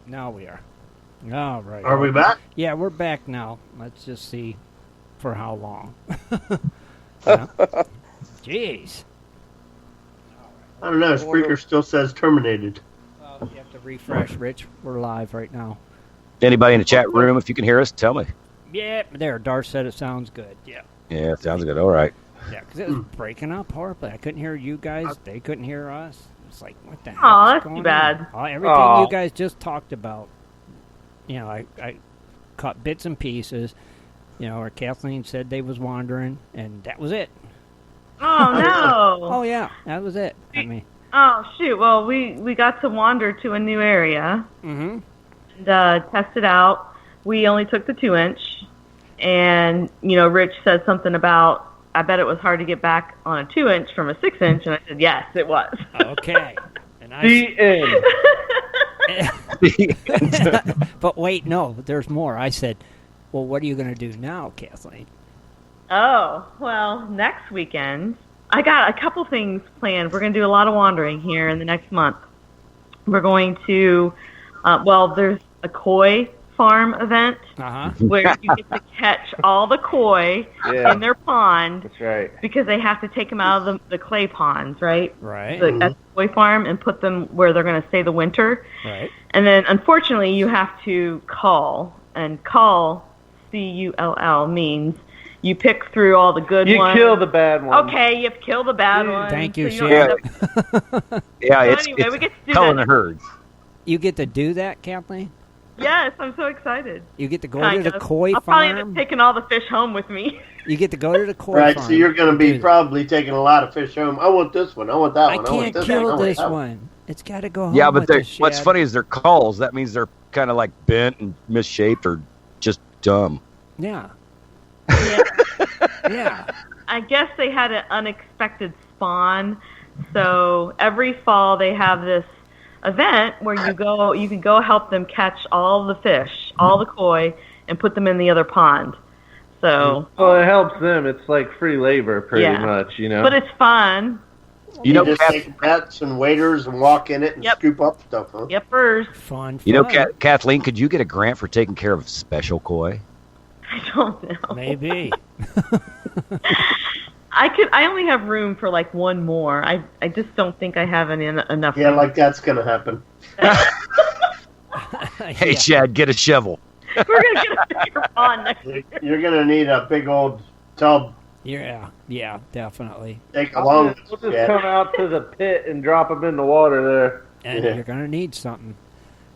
Now we are. All right. Are we back? Yeah, we're back now. Let's just see for how long. Yeah. Jeez. I don't know. Spreaker still says terminated. You have to refresh, Rich. We're live right now. Anybody in the chat room, if you can hear us, tell me. Yeah, there. Darth said it sounds good. Yeah. Yeah, sounds good. All right. Yeah, because it was breaking up horribly. I couldn't hear you guys. They couldn't hear us. It's like, what the hell? That's too bad. Everything you guys just talked about, I caught bits and pieces. Where Kathleen said they was wandering, and that was it. Oh, no. Oh, yeah, that was it. I mean, oh, shoot. Well, we got to wander to a new area and test it out. We only took the 2-inch, and, Rich said something about, I bet it was hard to get back on a 2-inch from a 6-inch, and I said, yes, it was. Okay. And But wait, no, there's more. I said, well, what are you going to do now, Kathleen? Oh, well, next weekend, I got a couple things planned. We're going to do a lot of wandering here in the next month. We're going to, there's a koi farm event where you get to catch all the koi in their pond. That's right. Because they have to take them out of the clay ponds, right? Right. At the koi farm and put them where they're going to stay the winter. Right. And then, unfortunately, you have to call. And call, C-U-L-L, means you pick through all the good ones. You kill the bad ones. Okay, you kill the bad ones. Thank you, so Shannon. It's anyway, we get to do culling that. the herds. You get to do that, Kathleen? Yes, I'm so excited. You get to go to the koi I'll farm? probably end up taking all the fish home with me. You get to go to the koi Right, farm. so you're going to be probably taking a lot of fish home. I want this one. I want that one. I want can't this kill one. I want this that one. It's got to go home. Yeah, but with the what's shad. funny is they're culls. That means they're kind of like bent and misshaped or just dumb. Yeah. Yeah. I guess they had an unexpected spawn. So every fall they have this event where you can go help them catch all the fish, all the koi, and put them in the other pond. So well, it helps them. It's like free labor, pretty much, But it's fun. You just take nets and waders and walk in it and scoop up stuff, huh? Yep, first. Fun. Kathleen, could you get a grant for taking care of special koi? I don't know. Maybe. I only have room for like one more. I just don't think I have enough. Yeah, room. like that's going to happen. Hey, Chad, get a shovel. We're going to get a bigger pond next year. You're going to need a big old tub. Yeah, definitely. Take along. We'll just come out to the pit and drop them in the water there. And you're going to need something.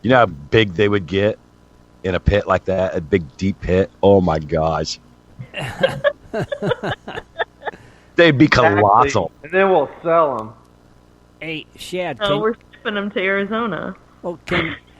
You know how big they would get in a pit like that? A big, deep pit? Oh, my gosh. They'd be colossal. And then we'll sell them. Hey, Shad. So we're shipping them to Arizona. Well,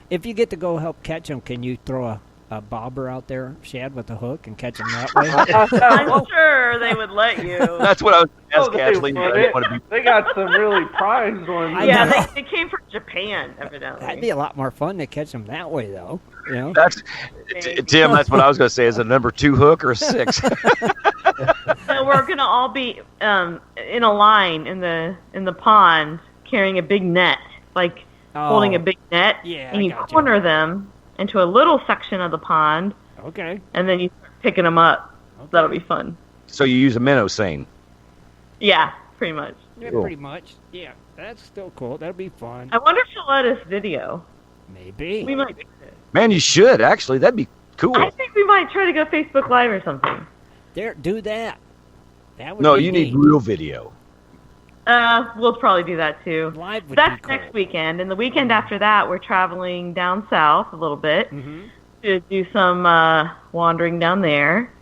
if you get to go help catch them, can you throw a bobber out there, Shad, with a hook and catch them that way? I'm sure they would let you. That's what I was going to ask Kathleen. They got some really prized ones. Yeah, they came from Japan, evidently. That'd be a lot more fun to catch them that way, though. Tim, that's what I was going to say. Is a number 2 hook or a 6? So we're gonna all be in a line in the pond, carrying a big net, holding a big net, and you corner them into a little section of the pond. Okay. And then you start picking them up. Okay. That'll be fun. So you use a minnow seine. Yeah, pretty much. Yeah, cool. Pretty much. Yeah, that's still cool. That'll be fun. I wonder if she'll let us video. Maybe. We might. Man, you should actually. That'd be cool. I think we might try to go Facebook Live or something. Do that. That would no, be you neat. need real video. We'll probably do that too. Live would That's be cool. Next weekend, and the weekend after that, we're traveling down south a little bit to do some wandering down there.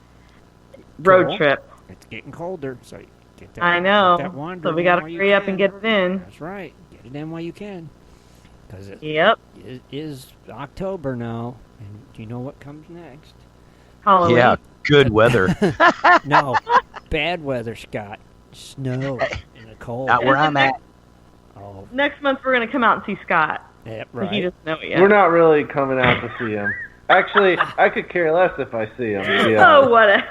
Road trip. It's getting colder, so you get that. I know. Get that so we got to hurry up and get it in. That's right. Get it in while you can, because it is October now, and do you know what comes next? Halloween. Yeah, good weather. No, bad weather, Scott. Snow in the cold. Not where I'm at. Oh. Next month we're going to come out and see Scott. Yeah, right. He doesn't know it yet. We're not really coming out to see him. Actually, I could care less if I see him. Oh, what a...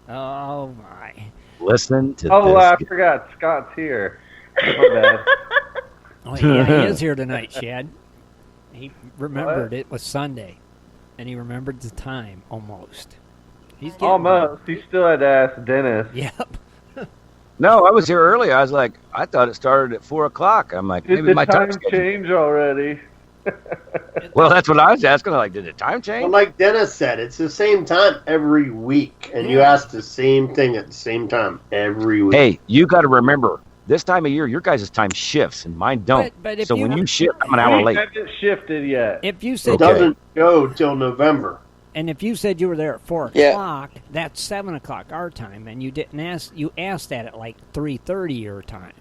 Oh, my. Listen to this. Oh, I forgot. Scott's here. My bad. Oh, yeah, he is here tonight, Shad. He remembered it was Sunday, and he remembered the time almost. He's getting Almost. He still had to ask Dennis. Yep. No, I was here early. I was like, I thought it started at 4 o'clock. I'm like, Did maybe the my time schedule. change already? Well, that's what I was asking. Like, did the time change? Well, like Dennis said, it's the same time every week, and you ask the same thing at the same time every week. Hey, you got to remember, this time of year, your guys' time shifts, and mine don't. But if so you- when you shift, I'm an hour We late. haven't shifted yet. If you It said, Okay. doesn't go till November. and if you said you were there at 4 Yeah. o'clock, that's 7 o'clock our time, and you didn't ask. You asked that at like 3:30 your time.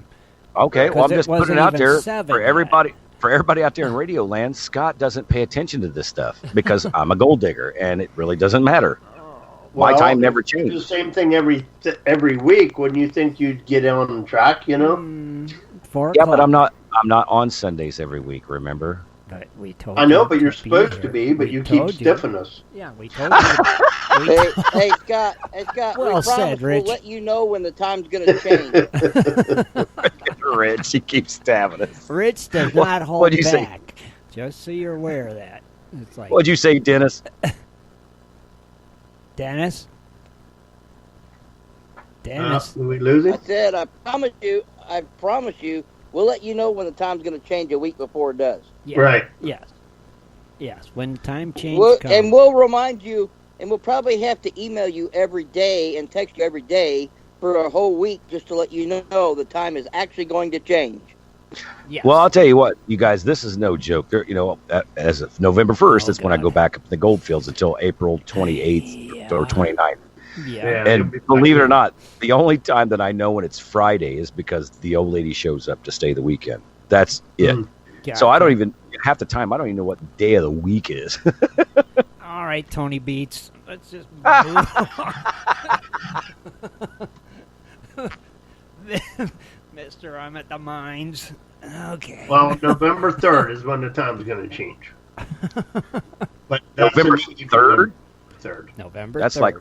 Okay, well, I'm Because it just putting wasn't it out even there 7 for yet. everybody. For everybody out there in radio land, Scott doesn't pay attention to this stuff because I'm a gold digger, and it really doesn't matter. My Well, time never if you do changed. the same thing every week. Wouldn't you think you'd get on track? You know. 4 Yeah, o'clock. but I'm not on Sundays every week. Remember? But we told I know, you but you're to be supposed here. to be, but We you keep told stiffing us. Yeah, we told you. Hey, Scott. Hey, Scott. Well we said, promise Rich. We'll let you know when the time's going to change. Rich, he keeps stabbing us. Rich does not hold What'd you say? back. Just so you're aware of that. It's like What'd you say, Dennis? Dennis. Dennis. Are we losing? I said, I promise you, we'll let you know when the time's going to change a week before it does. Yeah. Right. Yes. Yes. When time change comes. And we'll remind you, and we'll probably have to email you every day and text you every day for a whole week just to let you know the time is actually going to change. Yes. Well, I'll tell you what, you guys, this is no joke. There, as of November 1st, that's when I God. go back up to the Goldfields until April 28th Yeah. or 29th. Yeah. And believe it or not, the only time that I know when it's Friday is because the old lady shows up to stay the weekend. That's it. Gotcha. So I don't even, half the time, I don't even know what day of the week is. All right, Tony Beats. Let's just move on. Mister, I'm at the mines. Okay. Well, November 3rd is when the time's going to change. But that's November the week of 3rd? November 3rd. November. That's 3rd. like,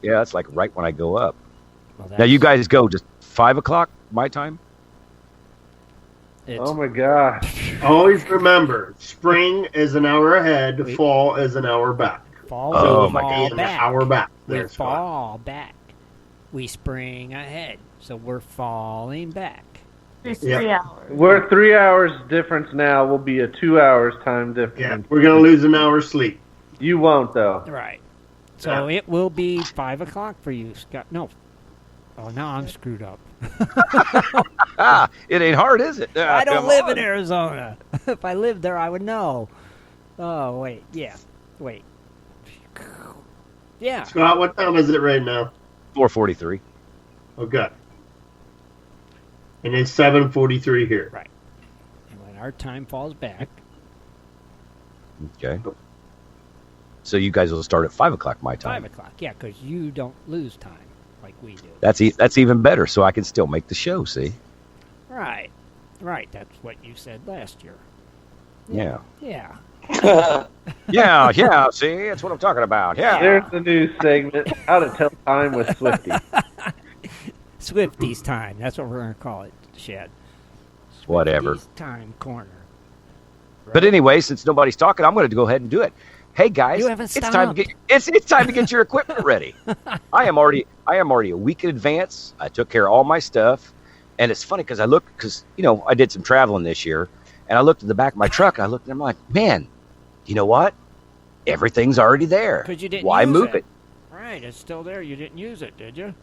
yeah, that's like right when I go up. Well, Now, you guys go just 5 o'clock my time? It's, Oh my gosh. Always remember, spring is an hour ahead, fall is an hour back. fall. Oh, we my fall Be an back. hour back. We There, Scott. fall back. We spring ahead. So we're falling back. It's Yeah. 3 hours. We're 3 hours difference now. Will be a 2 hours time Yeah, difference. we're going to lose an hour's sleep. You won't though. Right. So it will be 5 o'clock for you, Scott. No. Oh, now I'm screwed up. It ain't hard, is it? I don't Come live on. in Arizona. If I lived there, I would know. Oh, wait. Yeah. Wait. Yeah. Scott, what time is it right now? 4:43. Okay. And it's 7:43 here. And when our time falls back, Okay. So you guys will start at 5 o'clock my 5 time. o'clock. Yeah, because you don't lose time like we do. That's even better. So I can still make the show. See? Right. Right. That's what you said last year. Yeah. Yeah. Yeah. Yeah. See, that's what I'm talking about. Yeah. There's the news segment. How to tell time with Swifty. Swifty's time. That's what we're going to call it, Shed. Whatever. Swifty's time corner. But anyway, since nobody's talking, I'm going to go ahead and do it. Hey guys, You haven't it's time to stopped. get it's time to get your equipment ready. I am already a week in advance. I took care of all my stuff, and it's funny because I did some traveling this year, and I looked at the back of my truck. And I looked and I'm like, man, you know what? Everything's already there. 'Cause you didn't Why use move it. it? Right. It's still there. You didn't use it, did you?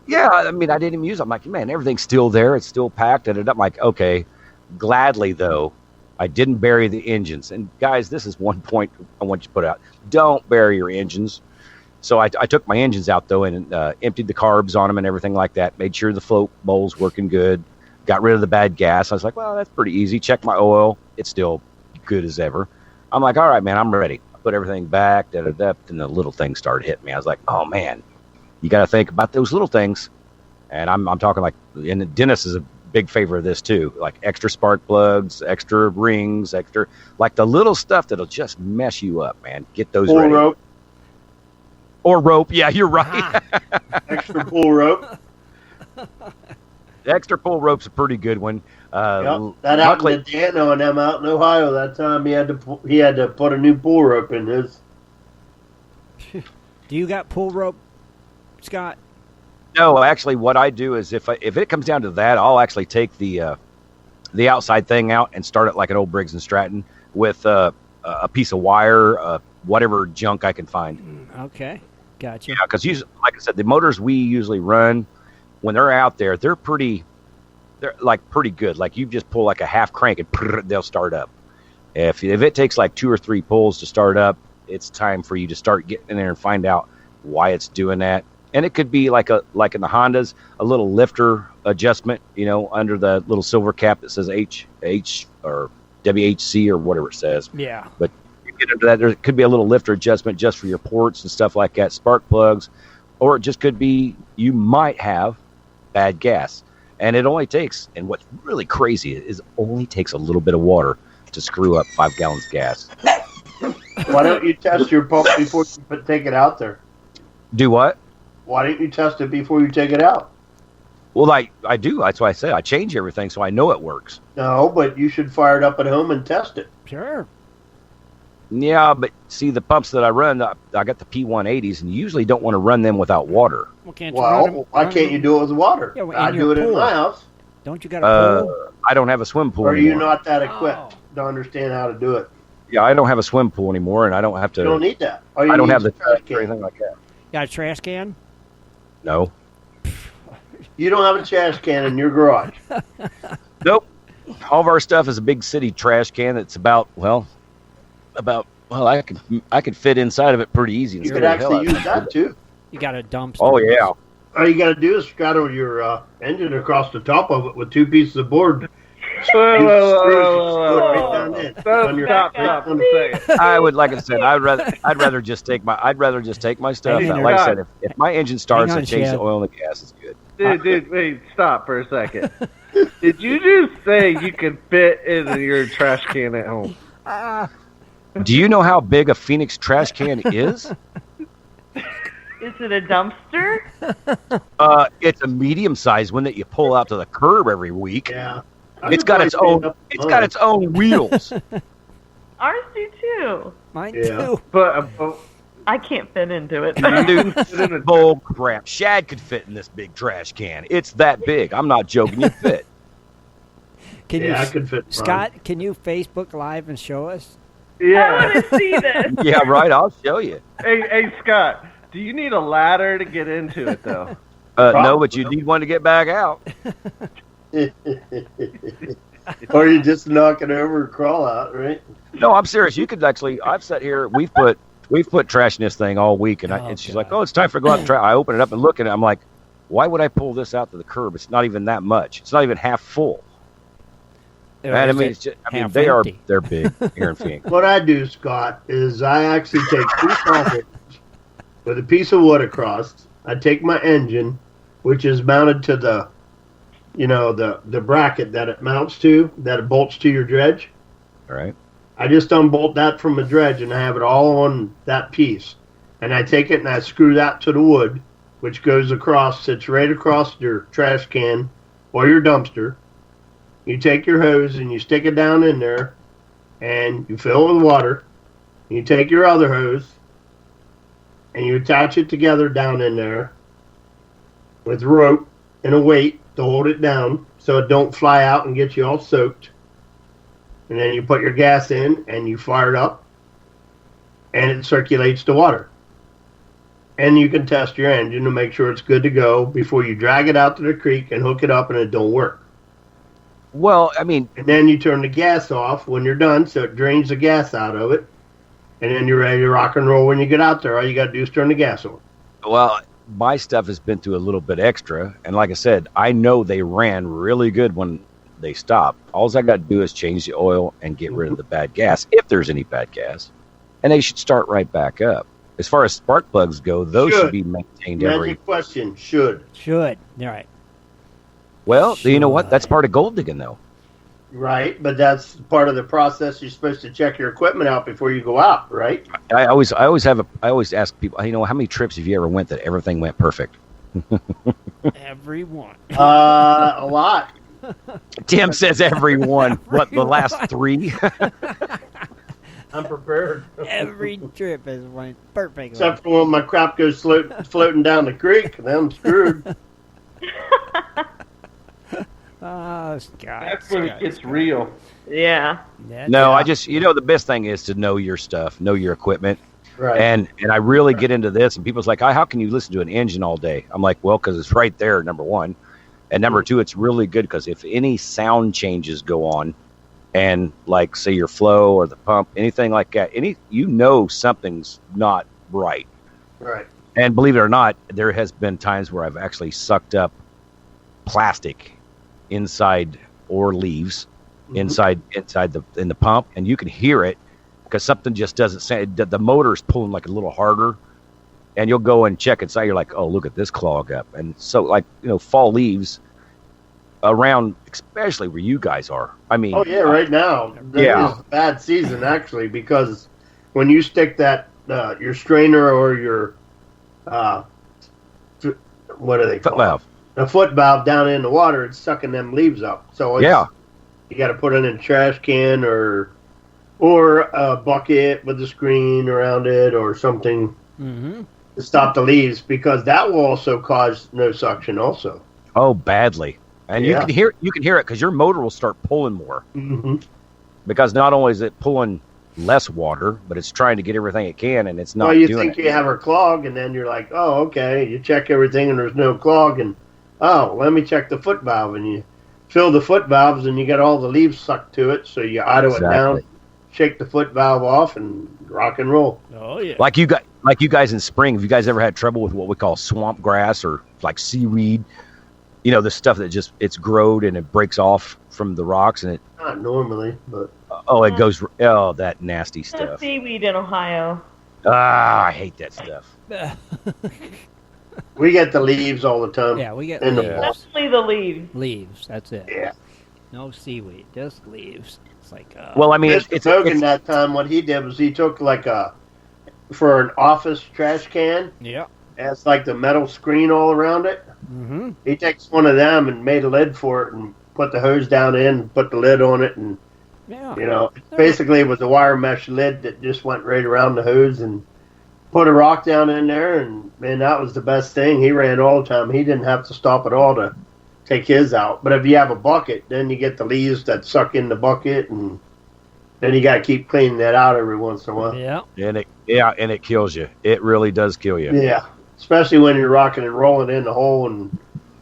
Yeah, I mean, I didn't even use it. I'm like, man, everything's still there. It's still packed. And I'm like, okay, gladly, though, I didn't bury the engines. And, guys, this is one point I want you to put out. Don't bury your engines. So I took my engines out, though, and emptied the carbs on them and everything like that. Made sure the float bowl's working good. Got rid of the bad gas. I was like, well, that's pretty easy. Check my oil. It's still good as ever. I'm like, all right, man, I'm ready. I put everything back, and the little things started hitting me. I was like, oh, man. You got to think about those little things. And I'm talking like, and Dennis is a big favor of this too, like extra spark plugs, extra rings, extra, like the little stuff that'll just mess you up, man. Get those Pull ready. rope, Or rope. Yeah, you're right. extra pull rope. The extra pull rope's a pretty good one. Yep, that happened luckily, to Dano and them out in Ohio that time. He had to put a new pull rope in his. Do you got pull rope, Scott? no, actually, what I do is if it comes down to that, I'll actually take the outside thing out and start it like an old Briggs and Stratton with a piece of wire, whatever junk I can find. Okay, gotcha. Yeah, because like I said, the motors we usually run when they're out there, they're like pretty good. Like you just pull like a half crank and they'll start up. If it takes like 2 or 3 pulls to start up, it's time for you to start getting in there and find out why it's doing that. And it could be like in the Hondas, a little lifter adjustment, under the little silver cap that says H or WHC or whatever it says. Yeah. But you get into that, there could be a little lifter adjustment just for your ports and stuff like that, spark plugs, or it just could be you might have bad gas. And it only takes, and what's really crazy is it only takes a little bit of water to screw up 5 gallons of gas. Why don't you test your pump before you take it out there? Do what? Why don't you test it before you take it out? Well, I do. That's why I say I change everything so I know it works. No, but you should fire it up at home and test it. Sure. Yeah, but see, the pumps that I run, I got the P180s, and you usually don't want to run them without water. Well, can't you run 'em- Why can't you do it with water? Yeah, well, I in do your it in pool. my house. Don't you got a pool? I don't have a swim pool Or are you anymore. not that equipped Oh. to understand how to do it? Yeah, I don't have a swim pool anymore, and I don't have to. You don't need that. All you I don't need have is the a trash tank or anything like that. Got a trash can? No. You don't have a trash can in your garage. Nope. All of our stuff is a big city trash can that's I could fit inside of it pretty easy. and You scare could the hell actually out of use me. that too. Oh, You got a dumpster. Oh yeah. All you got to do is straddle your engine across the top of it with 2 pieces of board. Whoa, You whoa, screw it whoa, right whoa, down whoa. in. Stop, On your- stop right on a the- second. I would, like I said, I'd rather just take my stuff Hang out. on. Like I said, if my engine starts, Hang on, I change Chad. the oil and the gas. It's good. Dude, wait, stop for a second. Did you just say you could fit in your trash can at home? Do you know how big a Phoenix trash can is? Is it a dumpster? It's a medium-sized one that you pull out to the curb every week. Yeah. It's got its own wheels. Ours do too. Mine Yeah. too. But I can't fit into it. Dude, bull crap. Shad could fit in this big trash can. It's that big. I'm not joking. You fit. Can Yeah, I you, could fit. Scott, can you Facebook Live and show us? I yeah. want to see this. Yeah, right. I'll show you. Hey, Scott, do you need a ladder to get into it though? No, but you need one to get back out. Or you just knock it over and crawl out, right? No, I'm serious. You could actually. I've sat here. We've put trash in this thing all week, and she's like, God. "Oh, it's time for go out and try." I open it up and look at it. I'm like, "Why would I pull this out to the curb? It's not even that much. It's not even half full." And I Is mean, it it's just, half they're empty? big here in Phoenix. What I do, Scott, is I actually take 2 sausage with a piece of wood across. I take my engine, which is mounted to the bracket that it mounts to, that it bolts to your dredge. All right. I just unbolt that from the dredge and I have it all on that piece. And I take it and I screw that to the wood, which goes across, sits right across your trash can or your dumpster. You take your hose and you stick it down in there and you fill it with water. You take your other hose and you attach it together down in there with rope and a weight to hold it down so it don't fly out and get you all soaked. And then you put your gas in and you fire it up and it circulates the water. And you can test your engine to make sure it's good to go before you drag it out to the creek and hook it up and it don't work. Well, I mean, And then you turn the gas off when you're done so it drains the gas out of it. And then you're ready to rock and roll when you get out there. All you got to do is turn the gas on. my stuff has been through a little bit extra, and like I said, I know they ran really good when they stopped. All I got to do is change the oil and get rid of the bad gas, if there's any bad gas, and they should start right back up. As far as spark plugs go, those should be maintained every. Magic question, should. Should. All right. Well, you know what? That's part of gold digging, though. Right, but that's part of the process. You're supposed to check your equipment out before you go out, right? I always ask people, how many trips have you ever went that everything went perfect? Everyone. A lot. Tim says everyone. What, the last 3? I'm prepared. Every trip has went perfectly. Except for when my crap goes floating down the creek, then I'm screwed. Oh, Scott. That's when it Scott, gets Scott. real. Yeah. Yeah, No, yeah. I just, the best thing is to know your stuff, know your equipment. Right. And I really get into this, and people's like, how can you listen to an engine all day? I'm like, well, because it's right there, number one. And number two, it's really good because if any sound changes go on, and like, say, your flow or the pump, anything like that, something's not right. Right. And believe it or not, there has been times where I've actually sucked up plastic inside or leaves inside in the pump, and you can hear it because something just doesn't sound. The motor's pulling like a little harder, and you'll go and check inside. You're like, oh, look at this clog up. And so, like, fall leaves around, especially where you guys are. I mean, Oh yeah, right now. That is a bad season actually, because when you stick that your strainer or your what are they foot called? valve. A foot valve down in the water, it's sucking them leaves up. So it's, you got to put it in a trash can or a bucket with a screen around it or something Mm-hmm. to stop the leaves, because that will also cause no suction also. Oh, badly. And Yeah. you can hear it because your motor will start pulling more, Mm-hmm. because not only is it pulling less water, but it's trying to get everything it can, and it's not Well, you doing think it. you have a clog, and then you're like, oh, okay. You check everything, and there's no clog, and oh, let me check the foot valve, and you fill the foot valves, and you get all the leaves sucked to it, so you idle it down, Exactly. shake the foot valve off, and rock and roll. Oh, yeah. Like you guys in spring, have you guys ever had trouble with what we call swamp grass or like seaweed? The stuff that just, it's growed and it breaks off from the rocks, and it Not normally, but it goes, that nasty There's stuff. seaweed in Ohio. I hate that stuff. we get the leaves all the time. Yeah, we get In the leaves. fall. Mostly the leaves. Leaves, that's it. Yeah. No seaweed, just leaves. It's like, Well, I mean, Mr. Hogan that time, what he did was he took for an office trash can, yeah. has like the metal screen all around it. Mm-hmm. He takes one of them and made a lid for it and put the hose down in and put the lid on it, and Yeah. basically it was a wire mesh lid that just went right around the hose, and put a rock down in there, and man, that was the best thing. He ran all the time. He didn't have to stop at all to take his out. But if you have a bucket, then you get the leaves that suck in the bucket, and then you got to keep cleaning that out every once in a while. Yeah. and it kills you. It really does kill you. Yeah, especially when you're rocking and rolling in the hole, and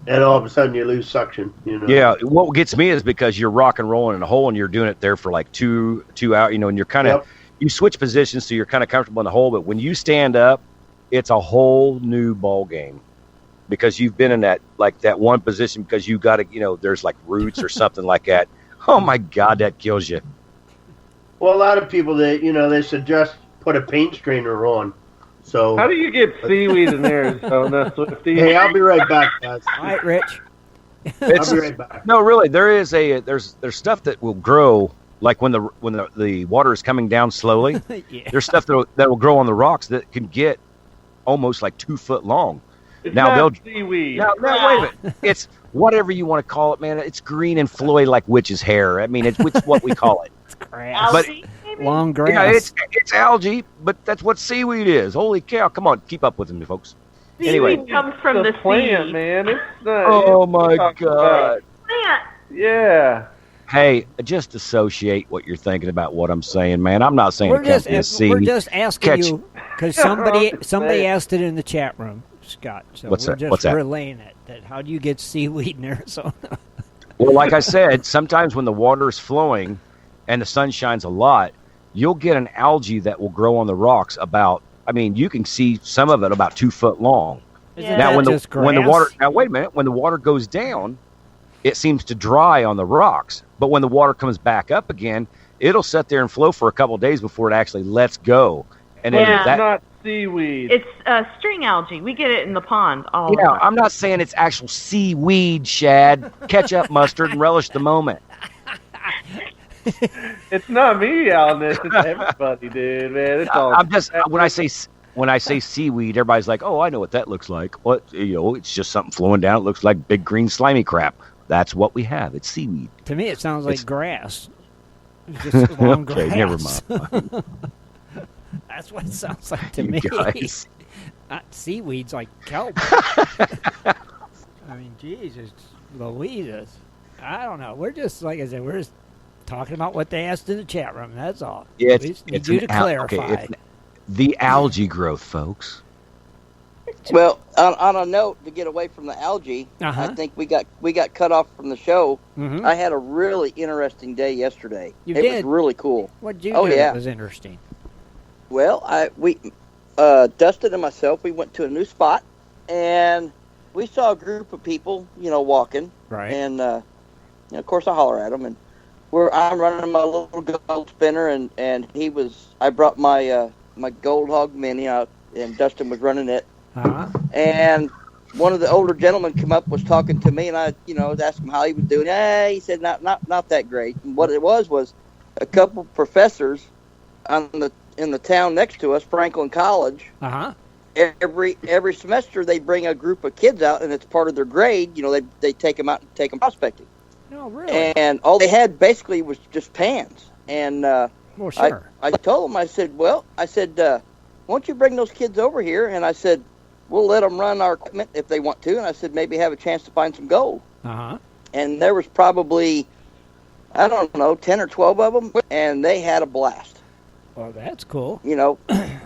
then all of a sudden you lose suction. Yeah, what gets me is because you're rock and rolling in a hole and you're doing it there for like two out, and you're kind of, Yep. you switch positions so you're kind of comfortable in the hole, but when you stand up, it's a whole new ball game because you've been in that one position because you got to, there's like roots or something like that. Oh my God, that kills you. Well, a lot of people they suggest put a paint strainer on. So How do you get seaweed in Arizona, Swifty? hey, I'll be right back, guys. All right, Rich. I'll be right back. No, really, there's stuff that will grow like when the water is coming down slowly. Yeah. There's stuff that will grow on the rocks that can get almost like 2 foot long. It's Now not they'll- seaweed. Now, wait a minute. It's whatever you want to call it, man. It's green and flowy like witch's hair. I mean, it's what we call it. Grass. But- Algae, maybe? Long grass. Yeah, it's algae, but that's what seaweed is. Holy cow! Come on, keep up with me, folks. Anyway. Seaweed comes from the plant, sea. man. It's not. Oh it's my talking God! about- Plant. Yeah. Hey, just associate what you're thinking about what I'm saying, man. I'm not saying we're it comes just from the sea. we're just asking Catch- you because Yeah, somebody man. asked it in the chat room, Scott. So What's we're that? just What's that? relaying it. That how do you get seaweed in Arizona? Well, like I said, sometimes when the water is flowing and the sun shines a lot, you'll get an algae that will grow on the rocks you can see some of it about 2 foot long. Isn't Now, that when just the grass? water, now wait a minute, when the water goes down, it seems to dry on the rocks. But when the water comes back up again, it'll sit there and flow for a couple of days before it actually lets go. And then Yeah. It's that, not seaweed. It's string algae. We get it in the pond all the yeah, time. I'm not saying it's actual seaweed, Shad. Ketchup, mustard, and relish the moment. It's not me, Alan. It's everybody, dude, man. It's all. I'm just when I say seaweed, everybody's like, "Oh, I know what that looks like." What it's just something flowing down. It looks like big green slimy crap. That's what we have. It's seaweed. To me, it sounds like It's- grass. It's just long Okay, grass. never mind. That's what it sounds like to You me. guys. Not seaweed's like kelp. I mean, Jesus, Louises. I don't know. We're just, like I said, we're just talking about what they asked in the chat room. That's all. Yeah, We just need you to clarify. The algae growth, folks. Well, on a note, to get away from the algae, Uh-huh. I think we got cut off from the show. Mhm. I had a really interesting day yesterday. You it did? was really cool. What'd you Oh, do yeah. that was interesting? Well, Dustin and myself, we went to a new spot, and we saw a group of people, walking. Right. And of course, I holler at them, and I'm running my little gold spinner, and I brought my my Gold Hog Mini out, and Dustin was running it, Uh-huh. and one of the older gentlemen come up, was talking to me, and I, was asking him how he was doing. He said not that great. And what it was a couple professors in the town next to us, Franklin College. Uh-huh. Every semester they bring a group of kids out, and it's part of their grade. They take them out and take them prospecting. No, really? And all they had basically was just pans. And Well, sure. I told them, I said, why don't you bring those kids over here? And I said, we'll let them run our equipment if they want to. And I said, maybe have a chance to find some gold. Uh-huh. And there was probably, I don't know, 10 or 12 of them, and they had a blast. Well, that's cool.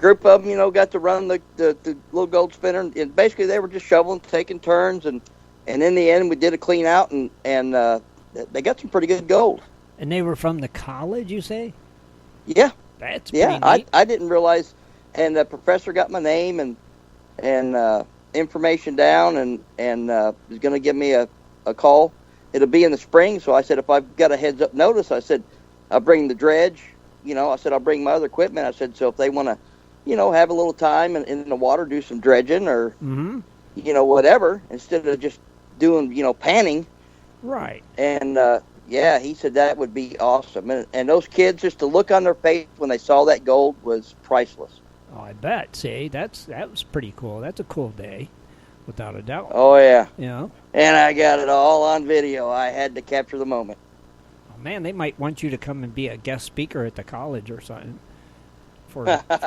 Group of them, got to run the little gold spinner, and basically they were just shoveling, taking turns, and in the end we did a clean out, and they got some pretty good gold. And they were from the college, you say? Yeah, That's pretty yeah. neat. I didn't realize, and the professor got my name and information down, and was going to give me a call. It'll be in the spring, so I said if I've got a heads up notice, I said I'll bring the dredge. I said I'll bring my other equipment. I said so if they want to, have a little time in the water, do some dredging or Mm-hmm. Whatever, instead of just doing panning. Right. And he said that would be awesome. And those kids, just the look on their face when they saw that gold was priceless. Oh, I bet. See, that was pretty cool. That's a cool day, without a doubt. Oh yeah. And I got it all on video. I had to capture the moment. oh, man, they might want you to come and be a guest speaker at the college or something.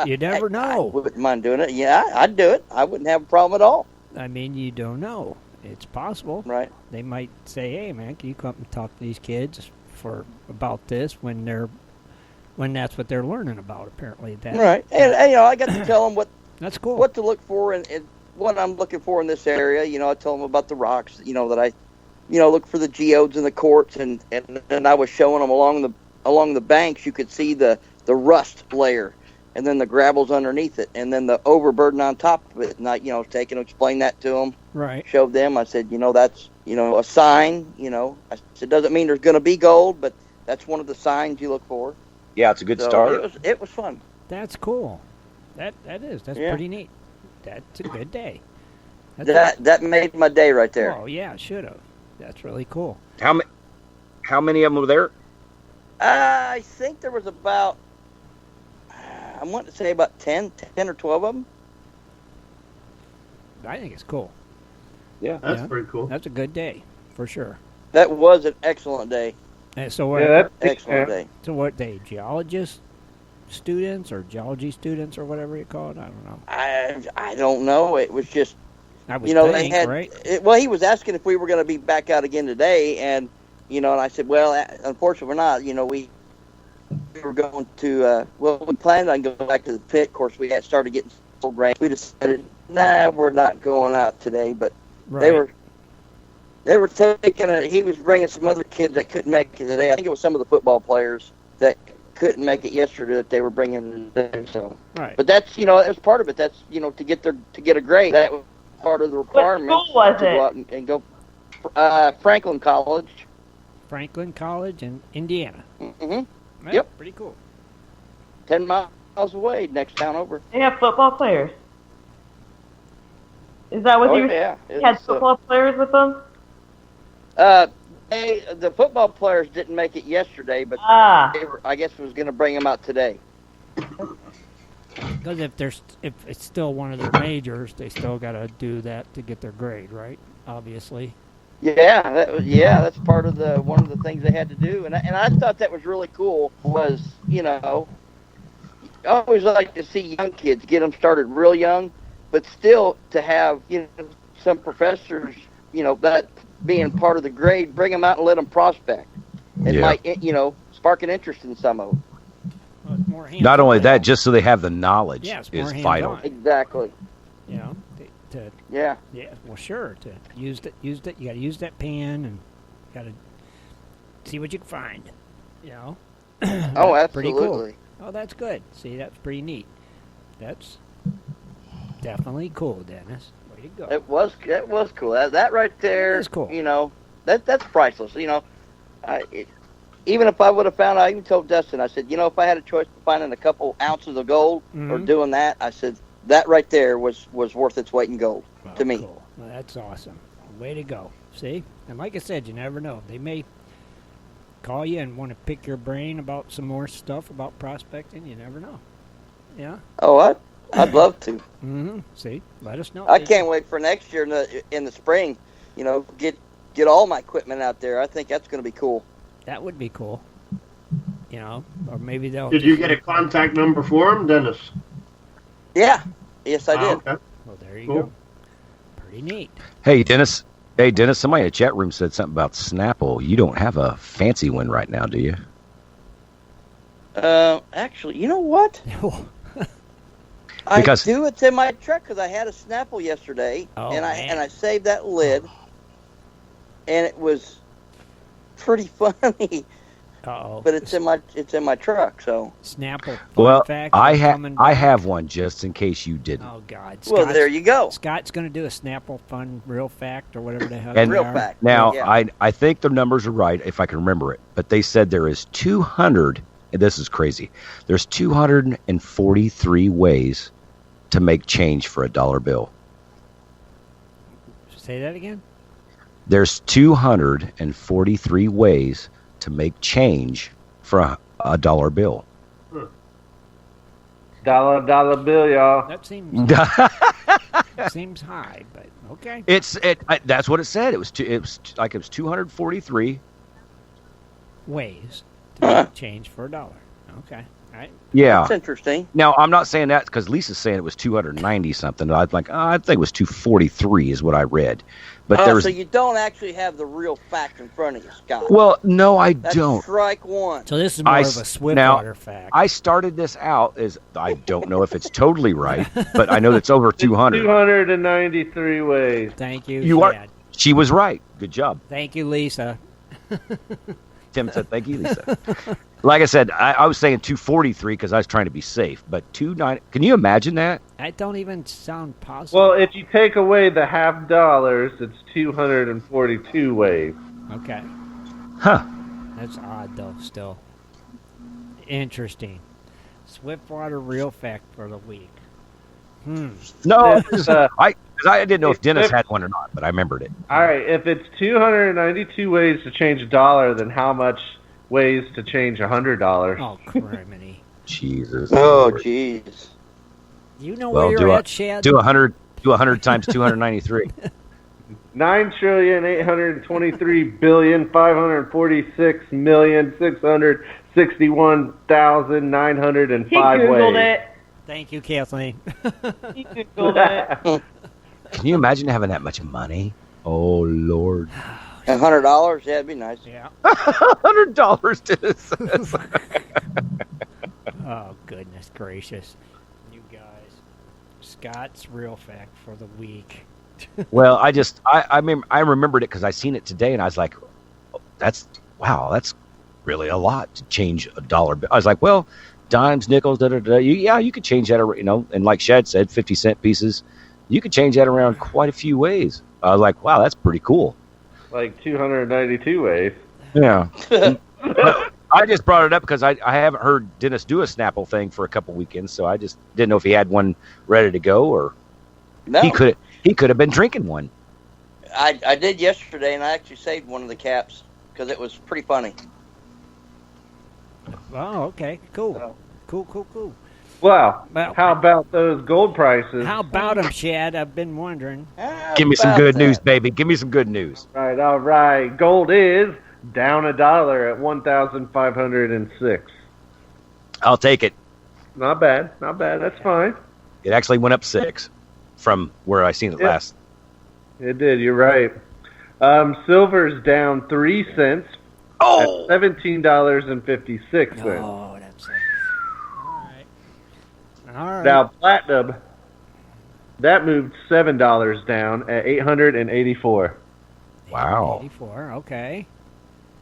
You never I know. wouldn't mind doing it. Yeah, I'd do it. I wouldn't have a problem at all. I mean, you don't know. It's possible. Right. They might say, "Hey, man, can you come and talk to these kids about this when that's what they're learning about?" Apparently, Right. And I got to tell them that's cool. what to look for and what I'm looking for in this area. I tell them about the rocks. That I, look for the geodes and the quartz, and I was showing them along the banks. You could see the rust layer, and then the gravel's underneath it, and then the overburden on top of it. And I, explain that to them. Right. Showed them. I said, that's a sign. I said, doesn't mean there's going to be gold, but that's one of the signs you look for. Yeah, it's a good So start. It was fun. That's cool. That is. That's Yeah. pretty neat. That's a good day. That made my day right there. Oh yeah, should have. That's really cool. How many of them were there? I think there was about, I want to say about 10 or 12 of them. I think it's cool. Yeah. That's Yeah. pretty cool. That's a good day for sure. That was an excellent day. And so what? Yeah, Excellent day. So what they geologist students or geology students or whatever you call it? I don't know. I don't know. It was just, I would they think, had, right? he was asking if we were going to be back out again today. And I said, well, unfortunately we're not. We were going to, we planned on going back to the pit. Of course, we had started getting cold rain. We decided, nah, we're not going out today. But Right. They were taking it. He was bringing some other kids that couldn't make it today. I think it was some of the football players that couldn't make it yesterday that they were bringing today. So, Right. but that's it was part of it. That's to get a grade. That was part of the requirement. What school was to it? go out and go. Franklin College. Franklin College in Indiana. Mm-hmm. Yeah, Yep. Pretty cool. 10 miles away, next town over. They have football players. Is that what Oh you yeah. had football players with them? The football players didn't make it yesterday, but Ah, they were, I guess was going to bring them out today. Because if it's still one of their majors, they still got to do that to get their grade, right? Obviously. That's part of one of the things they had to do, and I thought that was really cool. Was I always like to see young kids get them started real young, but still to have some professors that being part of the grade, bring them out and let them prospect. It might spark an interest in some of them. Well, it's more Not only hands-on. that, just so they have the knowledge Yeah, it's more is vital. hands-on. Exactly. To Yeah. well, sure. To use that. You got to use that pen and got to see what you can find. Oh, That's pretty cool. absolutely. Oh, that's good. See, that's pretty neat. That's definitely cool, Dennis. Way to go. That was cool. That right there. That is cool. That's priceless. Even if I would have found, I even told Dustin, I said, if I had a choice of finding a couple ounces of gold or Mhm. doing that, I said that right there was worth its weight in gold Well, to me. Cool. Well, that's awesome. Way to go. See? And like I said, you never know. They may call you and want to pick your brain about some more stuff about prospecting. You never know. Yeah? Oh, I'd love to. Mm-hmm. See? Let us know. I can't wait for next year in the spring. Get all my equipment out there. I think that's going to be cool. That would be cool. Or maybe they'll... Did you get a contact number for him, Dennis? Yeah. Yes, I did. Okay. Well, there you Cool. go. Pretty neat. Hey, Dennis. Hey, Dennis. Somebody in the chat room said something about Snapple. You don't have a fancy one right now, do you? Actually, you know what? Because- I do. It's in my truck because I had a Snapple yesterday, Oh, and man. I saved that lid, and it was pretty funny. Uh-oh. But it's in my truck, so. Snapple. Fun Well, fact I coming I back. have one just in case you didn't. Oh, God. Well, there you go. Scott's going to do a Snapple fun real fact or whatever the hell And- they Real are. fact. Now, Yeah. I think the numbers are right if I can remember it, but they said there is 200, and this is crazy, there's 243 ways to make change for a dollar bill. Say that again? There's 243 ways to make change for a dollar bill. Dollar bill, y'all. That seems seems high, but okay. That's what it said. It was 243. Ways to make change for a dollar. Okay. All right. Yeah. That's interesting. Now, I'm not saying that because Lisa's saying it was 290 something. I was like, I think it was 243 is what I read. But there was, So you don't actually have the real fact in front of you, Scott. well, no, I That's don't. strike one. So this is more I of s- a Swiftwater now, fact. I started this out as, I don't know if it's totally right, but I know it's over 200. 293 ways. Thank you, You are- Chad. She was right. Good job. Thank you, Lisa. Tim said, thank you, Lisa. Like I said, I was saying 243 because I was trying to be safe, but 290, can you imagine that? That don't even sound possible. Well, if you take away the $half, it's 242 ways. Okay. Huh. That's odd, though, still. Interesting. Swiftwater real fact for the week. No, That's, 'cause I didn't know if Dennis if- had one or not, but I remembered it. All right, if it's 292 ways to change $1, then how much ways to change $100? Oh, criminy. Jesus. Oh, Lord. jeez. You know Well, where do you're I- at, Chad? Do 100 times 293. 9,823,546,661,905 He Googled ways. it. Thank you, Kathleen. He Googled it. Can you imagine having that much money? Oh, Lord. $100? Yeah, it'd be nice. Yeah. $100, Dennis. Oh, goodness gracious. You guys. Scott's real fact for the week. Well, I remembered it because I seen it today, and I was like, oh, that's really a lot to change a dollar bill. I was like, well, dimes, nickels, you could change that, and like Shad said, 50-cent pieces, you could change that around quite a few ways. I was like, wow, that's pretty cool. Like 292 ways. Yeah. But I just brought it up because I haven't heard Dennis do a Snapple thing for a couple weekends, so I just didn't know if he had one ready to go, or No, he could have been drinking one. I did yesterday, and I actually saved one of the caps because it was pretty funny. Oh, okay. Cool. So. Cool. Well, Well, how about those gold prices? How about them, Shad? I've been wondering. Give me some About good that. news, baby. Give me some good news. All right. Gold is down $1 at 1,506. I'll take it. Not bad. That's fine. It actually went up 6 from where I seen it Yep. last. It did. You're right. Silver's down 3 cents Oh, at $17.56. Oh, that's all right. All right. Now platinum, that moved $7 down at $884. wow. 84. Okay.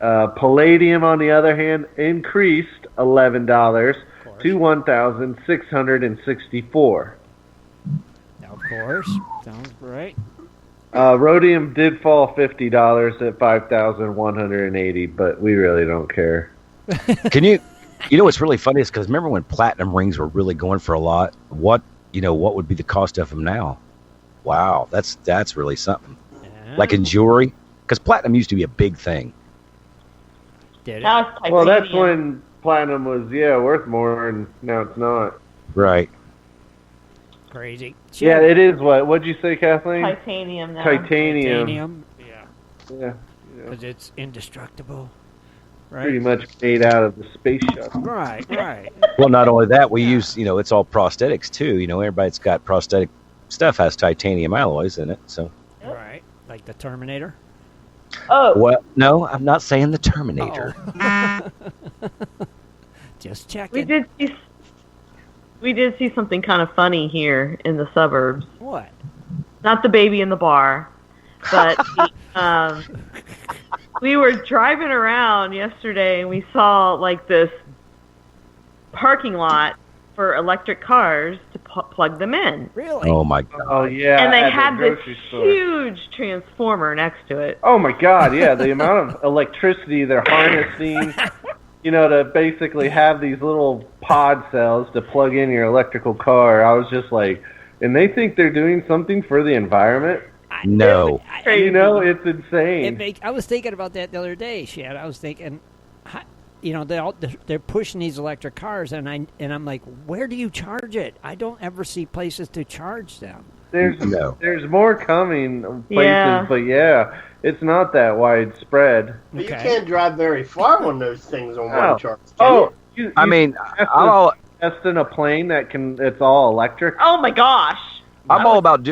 Palladium, on the other hand, increased $11 to $1,664. Of course. Sounds great. Rhodium did fall $50 at $5,180, but we really don't care. Can you know what's really funny is because remember when platinum rings were really going for a lot? What would be the cost of them now? Wow, that's really something. Yeah. Like in jewelry, because platinum used to be a big thing. Did it? Now it's Well, that's titanium. when platinum was, worth more, and now it's not. Right. Crazy. Yeah, it is what? What'd you say, Kathleen? Titanium now. Titanium. Titanium. Yeah. Yeah, Because it's indestructible. pretty Right. much made out of the space shuttle. Right. Right. Well, not only that, we use, it's all prosthetics too. Everybody that's got prosthetic stuff has titanium alloys in it. So, Right. Like the Terminator. Oh, well, no, I'm not saying the Terminator. Oh. Just checking. we did see something kind of funny here in the suburbs. What? Not the baby in the bar, but we were driving around yesterday and we saw like this parking lot for electric cars to plug them in. Really? Oh my God. Oh, yeah. And they at the had this grocery store. huge transformer next to it. Oh, my God, yeah. The amount of electricity they're harnessing, to basically have these little pod cells to plug in your electrical car. I was just like, and they think they're doing something for the environment? No. Crazy. It's insane. I was thinking about that the other day, Shad. I was thinking, they're pushing these electric cars, and I'm like, where do you charge it? I don't ever see places to charge them. No. There's more coming places, Yeah. but it's not that widespread. But you Okay. can't drive very far on those things on Oh. one charge. can Oh, you? I mean, That's I'm all testing a plane it's all electric. Oh my gosh! I'm all about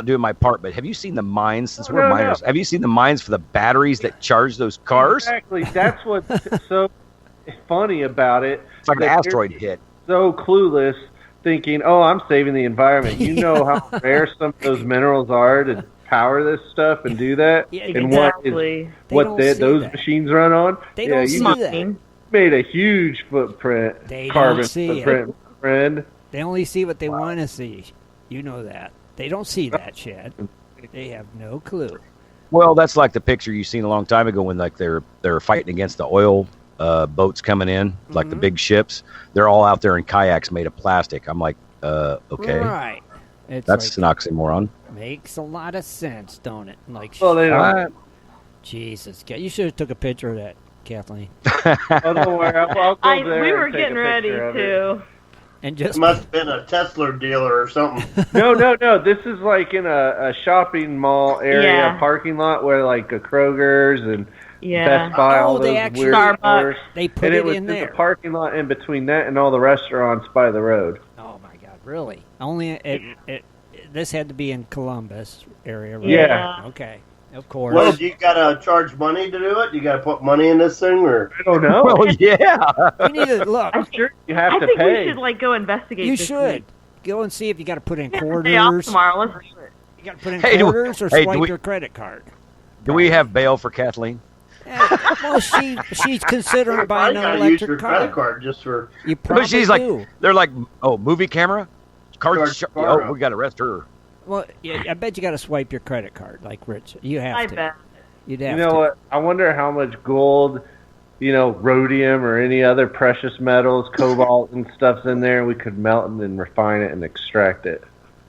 doing my part. But have you seen the mines? Since we're No. miners, have you seen the mines for the batteries that charge those cars? Exactly. That's what's so funny about it. It's like an that asteroid you're hit. So clueless, thinking, "Oh, I'm saving the environment." You know how rare some of those minerals are to power this stuff and do that, Yeah, and Exactly. They what don't see those that. machines run on. They yeah, don't you see just that. made a huge footprint, They carbon don't see footprint, friend. They only see what they want to see. You know that. They don't see that, Shad. They have no clue. Well, that's like the picture you seen a long time ago when like they're fighting against the oil boats coming in, like the Mhm. big ships. They're all out there in kayaks made of plastic. I'm like, okay, Right. It's that's an like, oxymoron. makes a lot of sense, don't it? Like, Well, they don't. Jesus. You should have took a picture of that, Kathleen. Oh, don't worry. I'll go there We were and take getting a ready picture of it. to. And It just must have been a Tesla dealer or something. No. This is like in a shopping mall area Yeah. parking lot where like a Kroger's and Yeah. Best Buy, Oh, all they those actually- weird Starbucks. stores. they put And it it was in in there. the parking lot in between that and all the restaurants by the road. Oh my God! Really? Only this had to be in Columbus area, right? Yeah. Okay. Of course. Well, do you gotta charge money to do it? You gotta put money in this thing, or I don't know. Well, yeah. you need to look. I'm sure you have I to think pay. we should like go investigate. You this should week. go and see if you got to put in Yeah, day off quarters. tomorrow. Let's do it. You got to put in Hey, quarters or do swipe we- your credit card. Do we have bail for Kathleen? Well, she's considering you buying probably an gotta use your electric credit car. card just for. You probably She's like, do. they're like, oh, movie camera, card. Charge the car Oh, up. we got to arrest her. Well, yeah, I bet you got to swipe your credit card, like Rich. You have I to. bet. You'd You have know to. what? I wonder how much gold, rhodium or any other precious metals, cobalt and stuff's in there. We could melt and then refine it and extract it.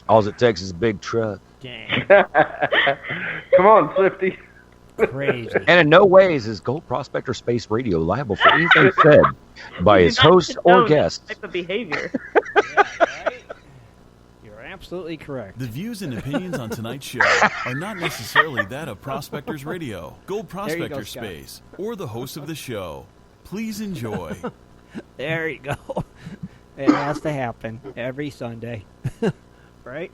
All it takes is a big truck. Dang, Come on, Swifty. crazy. And in no ways is Gold Prospector Space Radio liable for anything said by You its do not host or condone guest. this type of behavior. absolutely correct. The views and opinions on tonight's show are not necessarily that of Prospectors Radio, Gold Prospector Scott. Space, or the host of the show. Please enjoy. There you go. It has to happen every Sunday. Right?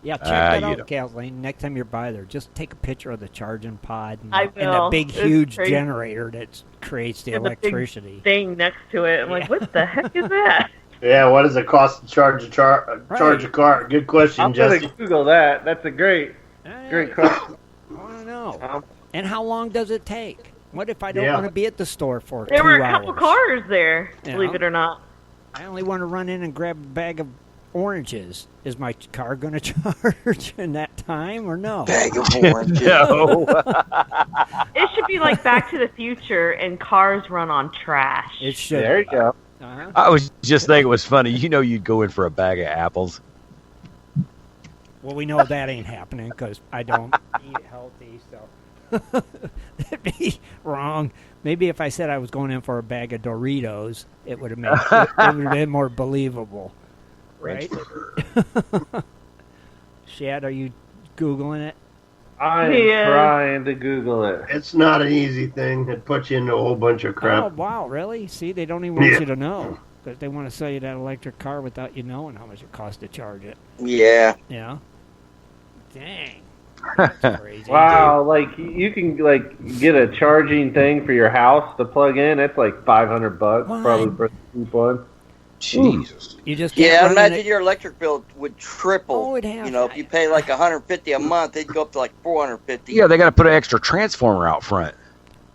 Yeah, check that out, Kathleen. Next time you're by there, just take a picture of the charging pod and, I and the will. big, It's huge crazy. generator that creates the And the big electricity. thing next to it. I'm like, what the heck is that? Yeah, what does it cost to charge a car? Good question, I'm gonna Jesse. Google that. That's a great question. I want to know. And how long does it take? What if I don't Yeah. want to be at the store for There 2 were a hours? couple cars there, Yeah. believe it or not. I only want to run in and grab a bag of oranges. Is my car going to charge in that time or no? Bag of oranges. No. It should be like Back to the Future and cars run on trash. It should. There you go. Uh-huh. I was just thinking it was funny. You know, you'd go in for a bag of apples. Well, we know that ain't happening because I don't eat healthy, so that'd be wrong. Maybe if I said I was going in for a bag of Doritos, it would have made it would have been more believable, right? Shad, are you Googling it? I am Yeah. trying to Google it. It's not an easy thing. It puts you into a whole bunch of Oh, crap. wow, really? See, they don't even want Yeah. you to know because they want to sell you that electric car without you knowing how much it costs to charge it. Yeah. Yeah. Dang. That's crazy. Wow, like you can like get a charging thing for your house to plug in. It's like $500 What? probably for the cheap one. Jesus. You just can't Yeah, run imagine it. your electric bill would triple. Oh, it'd have- You know, if you pay like $150 a month, it'd go up to like $450. Yeah, they got to put an extra transformer out front.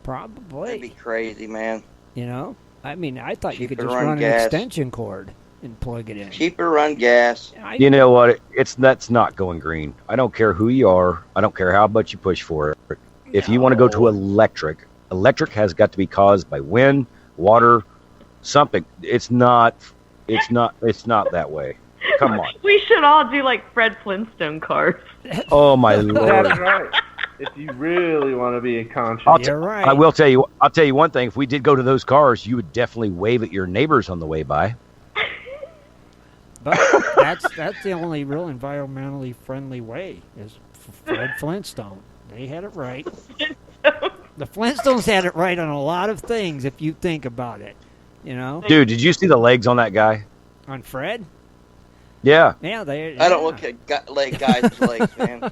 Probably. That'd be crazy, man. You know? I mean, I thought you could Cheaper just run run an gas. extension cord and plug it in. Cheaper run gas. You know what? That's not going green. I don't care who you are. I don't care how much you push for it. If you want to go to electric has got to be caused by wind, water, something. It's not that way. Come on. We should all do like Fred Flintstone cars. Oh my lord. That's right. If you really want to be a conscious. You're right. I will tell you. I'll tell you one thing. If we did go to those cars, you would definitely wave at your neighbors on the way by. But that's the only real environmentally friendly way is Fred Flintstone. They had it right. The Flintstones had it right on a lot of things if you think about it. You know? Dude, did you see the legs on that guy? On Fred? Yeah. Yeah, I don't look at guys' legs, man.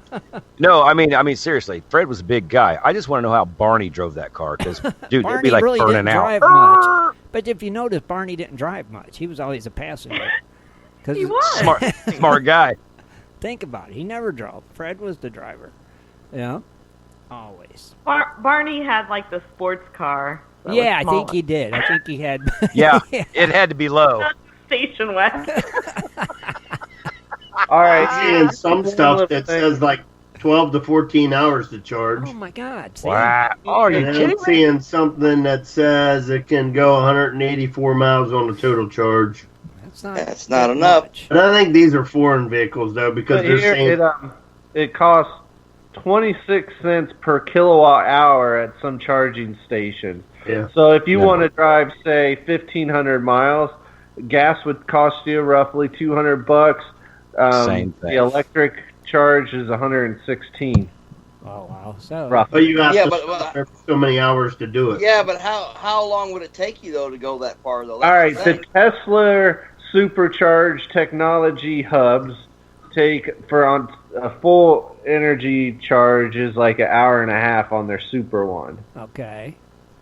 No, I mean seriously. Fred was a big guy. I just want to know how Barney drove that car because, dude, Barney it'd be like really burning didn't out. drive much. But if you notice, Barney didn't drive much. He was always a passenger. 'Cause He was. Smart guy. Think about it. He never drove. Fred was the driver. You know? Always. Barney had like the sports car. that was Yeah, I smaller. think he did. I think he had. Yeah, it had to be low. Station Wagon. All right. Seeing some stuff that says like 12 to 14 hours to charge. Oh my God! See? Wow. Oh, are you And kidding I'm me? seeing something that says it can go 184 miles on the total charge. That's not enough. much. But I think these are foreign vehicles though, because they're Here, saying it costs 26 cents per kilowatt hour at some charging station. yeah. So if you want to drive, say, 1,500 miles, gas would cost you roughly $200. Same thing. The electric charge is 116. Oh wow! So Roughly. But you have Yeah, to but- stop there for so many hours to do it. Yeah, but how long would it take you though to go that far though? All right, That's the the thing. Tesla supercharged technology hubs take for on a full energy charge is like an hour and a half on their super one. okay.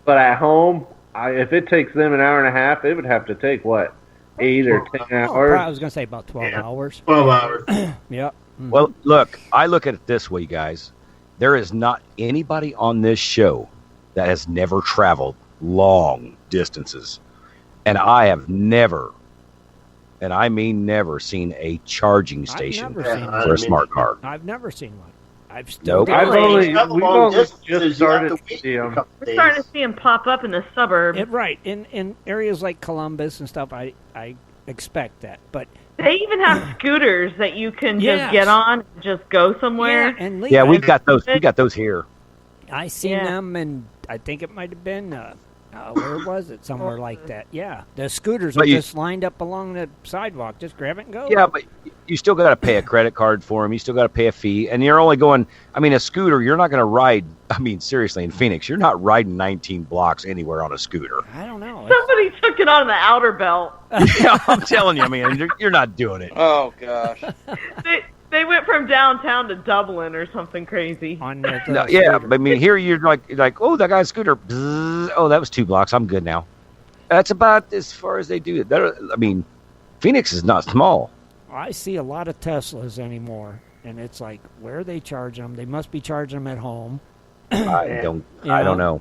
But at home, if it takes them an hour and a half, it would have to take what, 8 or 10 Oh, hours? I was gonna say about 12 Yeah. hours. 12 hours. Yep. Mhm. Well, look, I look at it this way, guys. There is not anybody on this show that has never traveled long distances. And I have never, and I mean never, seen a charging station never Yeah, seen I for a mean, smart car. I've never seen one. I've still Nope. got I've it. only, Travel we've long only distances, just you have started to to wait see a them. couple We're days. starting to see them pop up in the suburbs. Right in areas like Columbus and stuff. I expect that, but They even have scooters that you can Yes. just get on and just go somewhere. yeah, and Yeah, Lee, we've got those. We got those here. I seen Yeah. them, and I think it might have been Where was it? Somewhere like that. Yeah. The scooters are But you- just lined up along the sidewalk. Just grab it and go. Yeah, but you still got to pay a credit card for them. You still got to pay a fee, and you're only going. I mean, a scooter. You're not going to ride. I mean, seriously, in Phoenix, you're not riding 19 blocks anywhere on a scooter. I don't know. Somebody took it on the outer belt. Yeah, I'm telling you. I mean, you're not doing it. Oh gosh. They went from downtown to Dublin or something crazy. On the No, yeah, scooter. but I mean, here you're like, oh, that guy's scooter. Bzzz, oh, that was 2 blocks. I'm good now. That's about as far as they do it. I mean, Phoenix is not small. I see a lot of Teslas anymore, and it's like, where are they charging them? They must be charging them at home. I don't Yeah. know.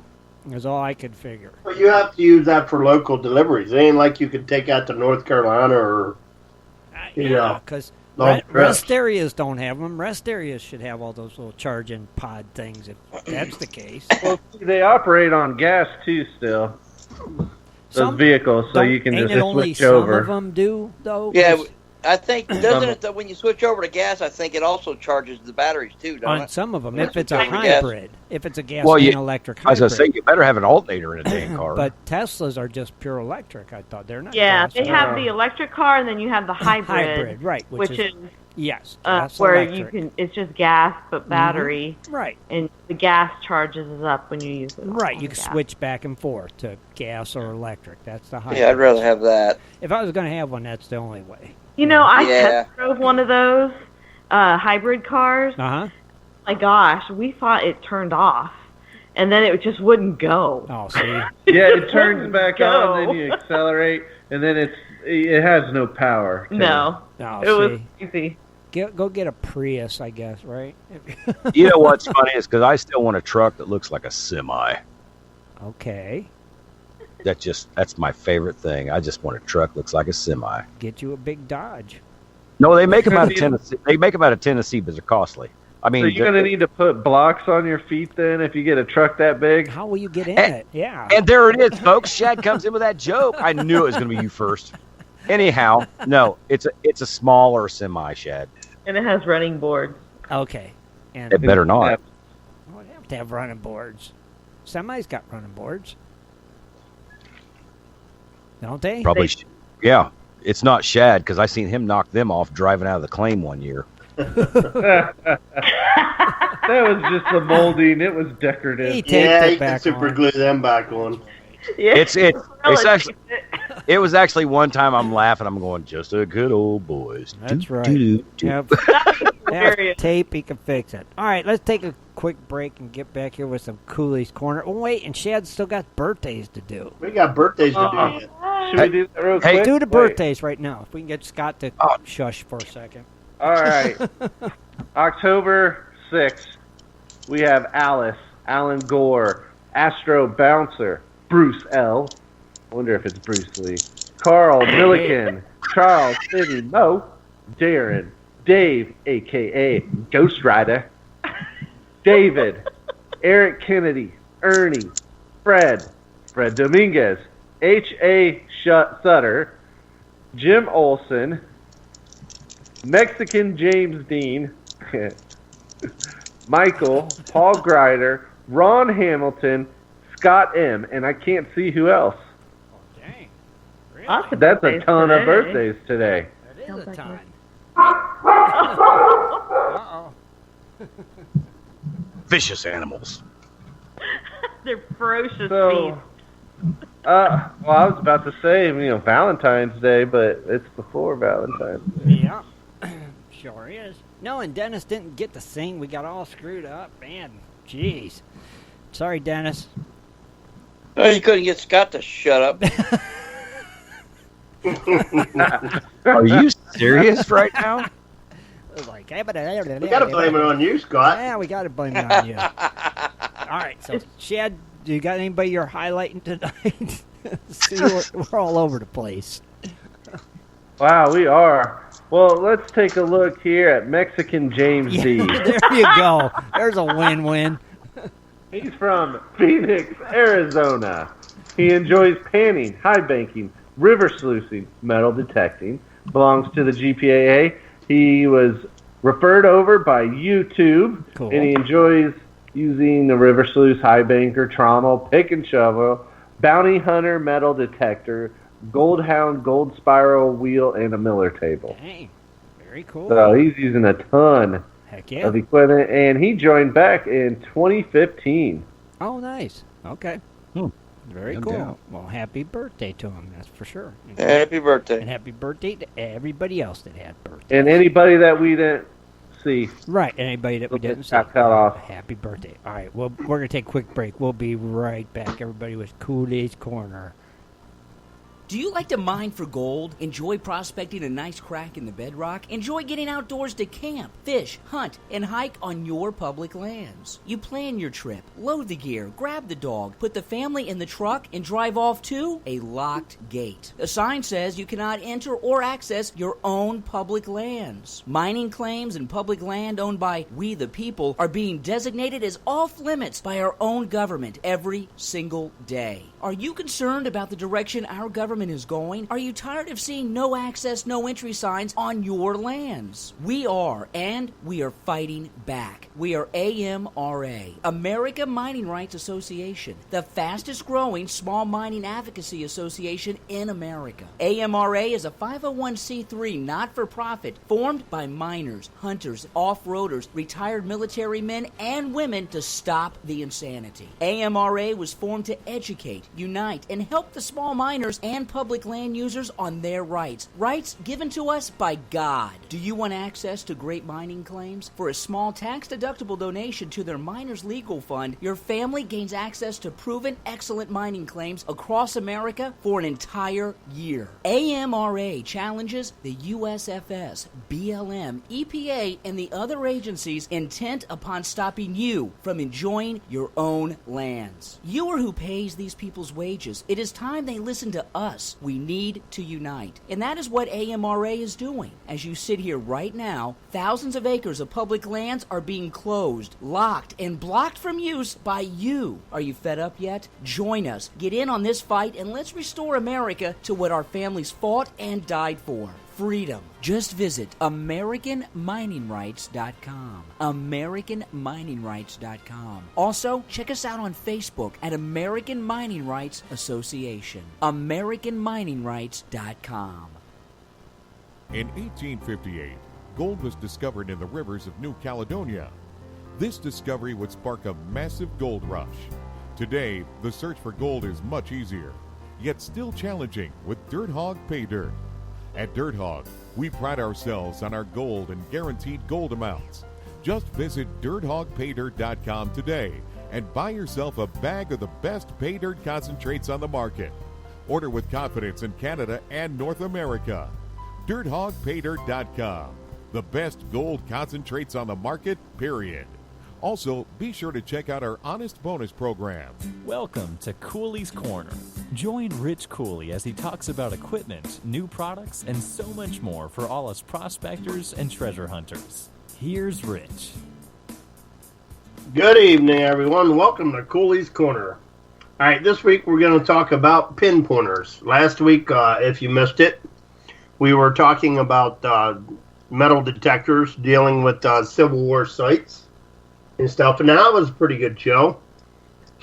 Is all I could figure. But you have to use that for local deliveries. It ain't like you could take out to North Carolina or Yeah. because long trips. rest areas don't have them. Rest areas should have all those little charging pod things. If that's the case, Well, see, they operate on gas too still. Those Some vehicles, so don't- you can ain't just it only switch some over. of them do though? Yeah, 'Cause I think doesn't it that when you switch over to gas, I think it also charges the batteries too, don't on it? some of them, Once if you it's a take the gas. hybrid, if it's a gasoline Well, electric I was hybrid. gonna say you better have an alternator in a dang car. But Teslas are just pure electric. I thought they're not. Yeah, gas. they have the electric car, and then you have the hybrid, right? which is yes, gas where electric. you can. It's just gas but battery, right. and the gas charges is up when you use it. Right, on you can gas. switch back and forth to gas or electric. That's the hybrid. Yeah, I'd rather have that. If I was going to have one, that's the only way. You know, I Yeah. test drove one of those hybrid cars. Uh huh. My gosh, we thought it turned off, and then it just wouldn't go. Oh, see, Yeah, it turns wouldn't back go. on, then you accelerate, and then it has no power. to it. No, oh, it was see. easy. Go get a Prius, I guess, right? You know what's funny is because I still want a truck that looks like a semi. Okay, That's my favorite thing. I just want a truck that looks like a semi. get you a big Dodge. No, they make them out of Tennessee. They make them out of Tennessee, but they're costly. I mean, So you're gonna need to put blocks on your feet then if you get a truck that big. How will you get in And- it? Yeah. and there it is, folks. Shad comes in with that joke. I knew it was going to be you first. Anyhow, no, it's a smaller semi, Shad. And it has running boards. Okay. And It better not. would have to have running boards. Semi's got running boards, don't they? Probably, yeah. It's not Shad because I seen him knock them off driving out of the claim one year. That was just the molding. It was decorative. He taped Yeah, it you can back super on. glue them back on. Yeah, It's Really actually taped it. it was actually one time I'm laughing. I'm going just a good old boys. That's right. Do. Have, have Hilarious. tape, he can fix it. All right, let's take a quick break and get back here with some Cooley's Corner. Oh, wait, and Shad's still got birthdays to do. We got birthdays to do yet. Should we do that real Hey, quick? Do the Wait. birthdays right now. If we can get Scott to Oh. shush for a second. All right. October 6th, we have Alice, Alan Gore, Astro Bouncer, Bruce L. Wonder if it's Bruce Lee. Carl Milliken, Charles Sidney Moe, Darren, Dave, a.k.a. Ghost Rider, David, Eric Kennedy, Ernie, Fred Dominguez, H.A. Sutter, Jim Olson, Mexican James Dean, Michael, Paul Greider, Ron Hamilton, Scott M., and I can't see who else. Dang. Really? Lots of That's a birthdays ton of today. birthdays today. That is Sounds a like ton. it. Uh-oh. Vicious animals. They're ferocious So, beasts. well, I was about to say, Valentine's Day, but it's before Valentine's. Yeah, sure is. No, and Dennis didn't get to sing. We got all screwed up. Man, jeez. Sorry, Dennis. Oh, you couldn't get Scott to shut up. Are you serious right now? It was like, we We gotta blame it on you, Scott. Yeah, we got to blame it on you. All right, so Shad, do you got anybody you're highlighting tonight? See, we're all over the place. Wow, we are. Well, let's take a look here at Mexican James D. There you go. There's a win-win. He's from Phoenix, Arizona. He enjoys panning, high banking, river sluicing, metal detecting. Belongs to the GPAA. He was referred over by YouTube, Cool. and he enjoys using the river sluice, high banker, trommel, pick and shovel, bounty hunter metal detector, gold hound gold spiral wheel, and a Miller table. Dang. Very cool. So he's using a ton Heck yeah. of equipment, and he joined back in 2015. Oh, nice. Okay. Very No cool. doubt. Well, happy birthday to him, that's for sure. Happy birthday. And happy birthday to everybody else that had birthdays. And anybody that we didn't see. Right, anybody that we We'll didn't just see. cut off. Happy birthday. All right, well, we're going to take a quick break. We'll be right back, everybody, with Cooley's Corner. Do you like to mine for gold? Enjoy prospecting a nice crack in the bedrock? Enjoy getting outdoors to camp, fish, hunt, and hike on your public lands? You plan your trip, load the gear, grab the dog, put the family in the truck, and drive off to a locked gate. A sign says you cannot enter or access your own public lands. Mining claims and public land owned by we the people are being designated as off limits by our own government every single day. Are you concerned about the direction our government is going? Are you tired of seeing no access, no entry signs on your lands? We are, and we are fighting back. We are AMRA, America Mining Rights Association, the fastest growing small mining advocacy association in America. AMRA is a 501c3 not-for-profit formed by miners, hunters, off-roaders, retired military men, and women to stop the insanity. AMRA was formed to educate, unite, and help the small miners and public land users on their rights. Rights given to us by God. Do you want access to great mining claims? For a small tax-deductible donation to their Miners Legal Fund, your family gains access to proven excellent mining claims across America for an entire year. AMRA challenges the USFS, BLM, EPA, and the other agencies intent upon stopping you from enjoying your own lands. You are who pays these people's wages. It is time they listen to us. We need to unite. And that is what AMRA is doing. As you sit here right now, thousands of acres of public lands are being closed, locked, and blocked from use by you. Are you fed up yet? Join us. Get in on this fight and let's restore America to what our families fought and died for. Freedom. Just visit AmericanMiningRights.com. AmericanMiningRights.com. Also, check us out on Facebook at American Mining Rights Association. AmericanMiningRights.com. In 1858, gold was discovered in the rivers of New Caledonia. This discovery would spark a massive gold rush. Today, the search for gold is much easier, yet still challenging with Dirt Hog Pay Dirt. At Dirt Hog, we pride ourselves on our gold and guaranteed gold amounts. Just visit DirtHogPayDirt.com today and buy yourself a bag of the best pay dirt concentrates on the market. Order with confidence in Canada and North America. DirtHogPayDirt.com, the best gold concentrates on the market, period. Also, be sure to check out our Honest Bonus program. Welcome to Cooley's Corner. Join Rich Cooley as he talks about equipment, new products, and so much more for all us prospectors and treasure hunters. Here's Rich. Good evening, everyone. Welcome to Cooley's Corner. All right, this week we're going to talk about pinpointers. Last week, if you missed it, we were talking about metal detectors dealing with Civil War sites and stuff, and that was a pretty good show.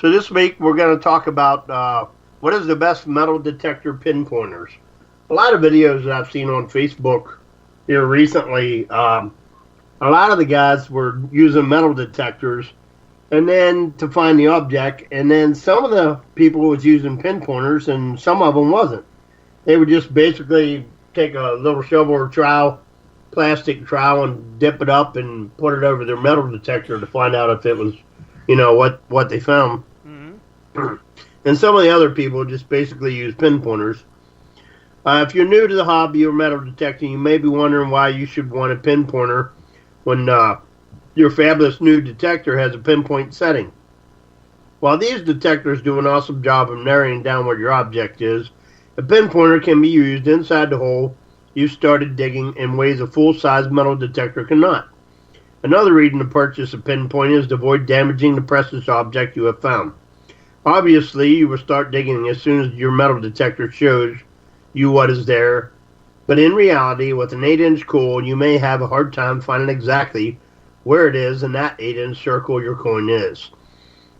So this week we're going to talk about what is the best metal detector pinpointers. A lot of videos that I've seen on Facebook here recently, a lot of the guys were using metal detectors and then to find the object, and then some of the people was using pinpointers and some of them wasn't. They would just basically take a little shovel or trowel, plastic trowel, and dip it up and put it over their metal detector to find out if it was, what they found. Mm-hmm. And some of the other people just basically use pinpointers. If you're new to the hobby or metal detecting, you may be wondering why you should want a pinpointer when your fabulous new detector has a pinpoint setting. While these detectors do an awesome job of narrowing down what your object is, a pinpointer can be used inside the hole you started digging in ways a full-size metal detector cannot. Another reason to purchase a pinpoint is to avoid damaging the precious object you have found. Obviously, you will start digging as soon as your metal detector shows you what is there, but in reality, with an 8-inch coil, you may have a hard time finding exactly where it is in that 8-inch circle your coin is.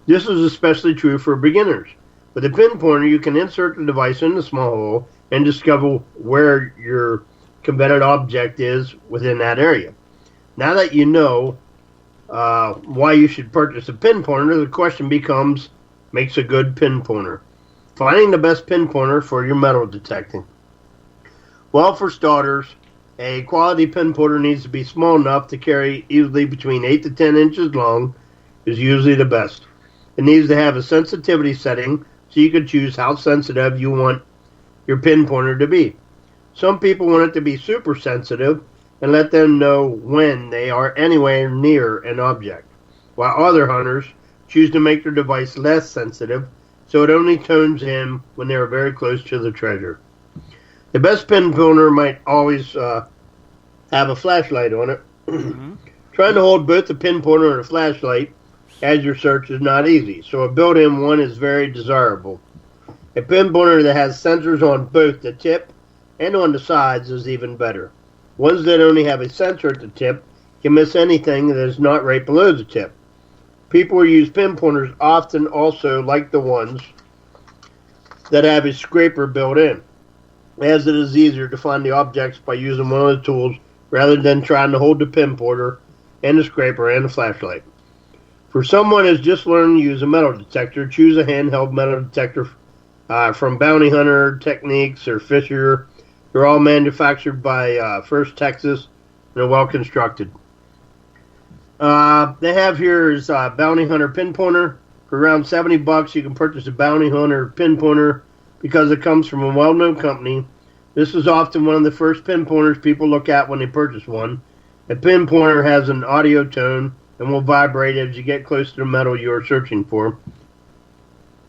This is especially true for beginners. With a pinpointer, you can insert the device in the small hole and discover where your coveted object is within that area. Now that you know why you should purchase a pinpointer, the question becomes, makes a good pinpointer? Finding the best pinpointer for your metal detecting. Well, for starters, a quality pinpointer needs to be small enough to carry easily between 8 to 10 inches long is usually the best. It needs to have a sensitivity setting so you can choose how sensitive you want your pinpointer to be. Some people want it to be super sensitive and let them know when they are anywhere near an object, while other hunters choose to make their device less sensitive so it only tones in when they are very close to the treasure. The best pinpointer might always have a flashlight on it. Trying to hold both the pinpointer and a flashlight as your search is not easy, so a built-in one is very desirable. A pinpointer that has sensors on both the tip and on the sides is even better. Ones that only have a sensor at the tip can miss anything that is not right below the tip. People who use pinpointers often also like the ones that have a scraper built in, as it is easier to find the objects by using one of the tools rather than trying to hold the pinpointer and the scraper and the flashlight. For someone who's just learned to use a metal detector, choose a handheld metal detector from Bounty Hunter, Techniques, or Fisher. They're all manufactured by First Texas and are well constructed. They have here is Bounty Hunter pinpointer. For around $70, you can purchase a Bounty Hunter pinpointer because it comes from a well-known company. This is often one of the first pinpointers people look at when they purchase one. A pinpointer has an audio tone and will vibrate as you get close to the metal you are searching for.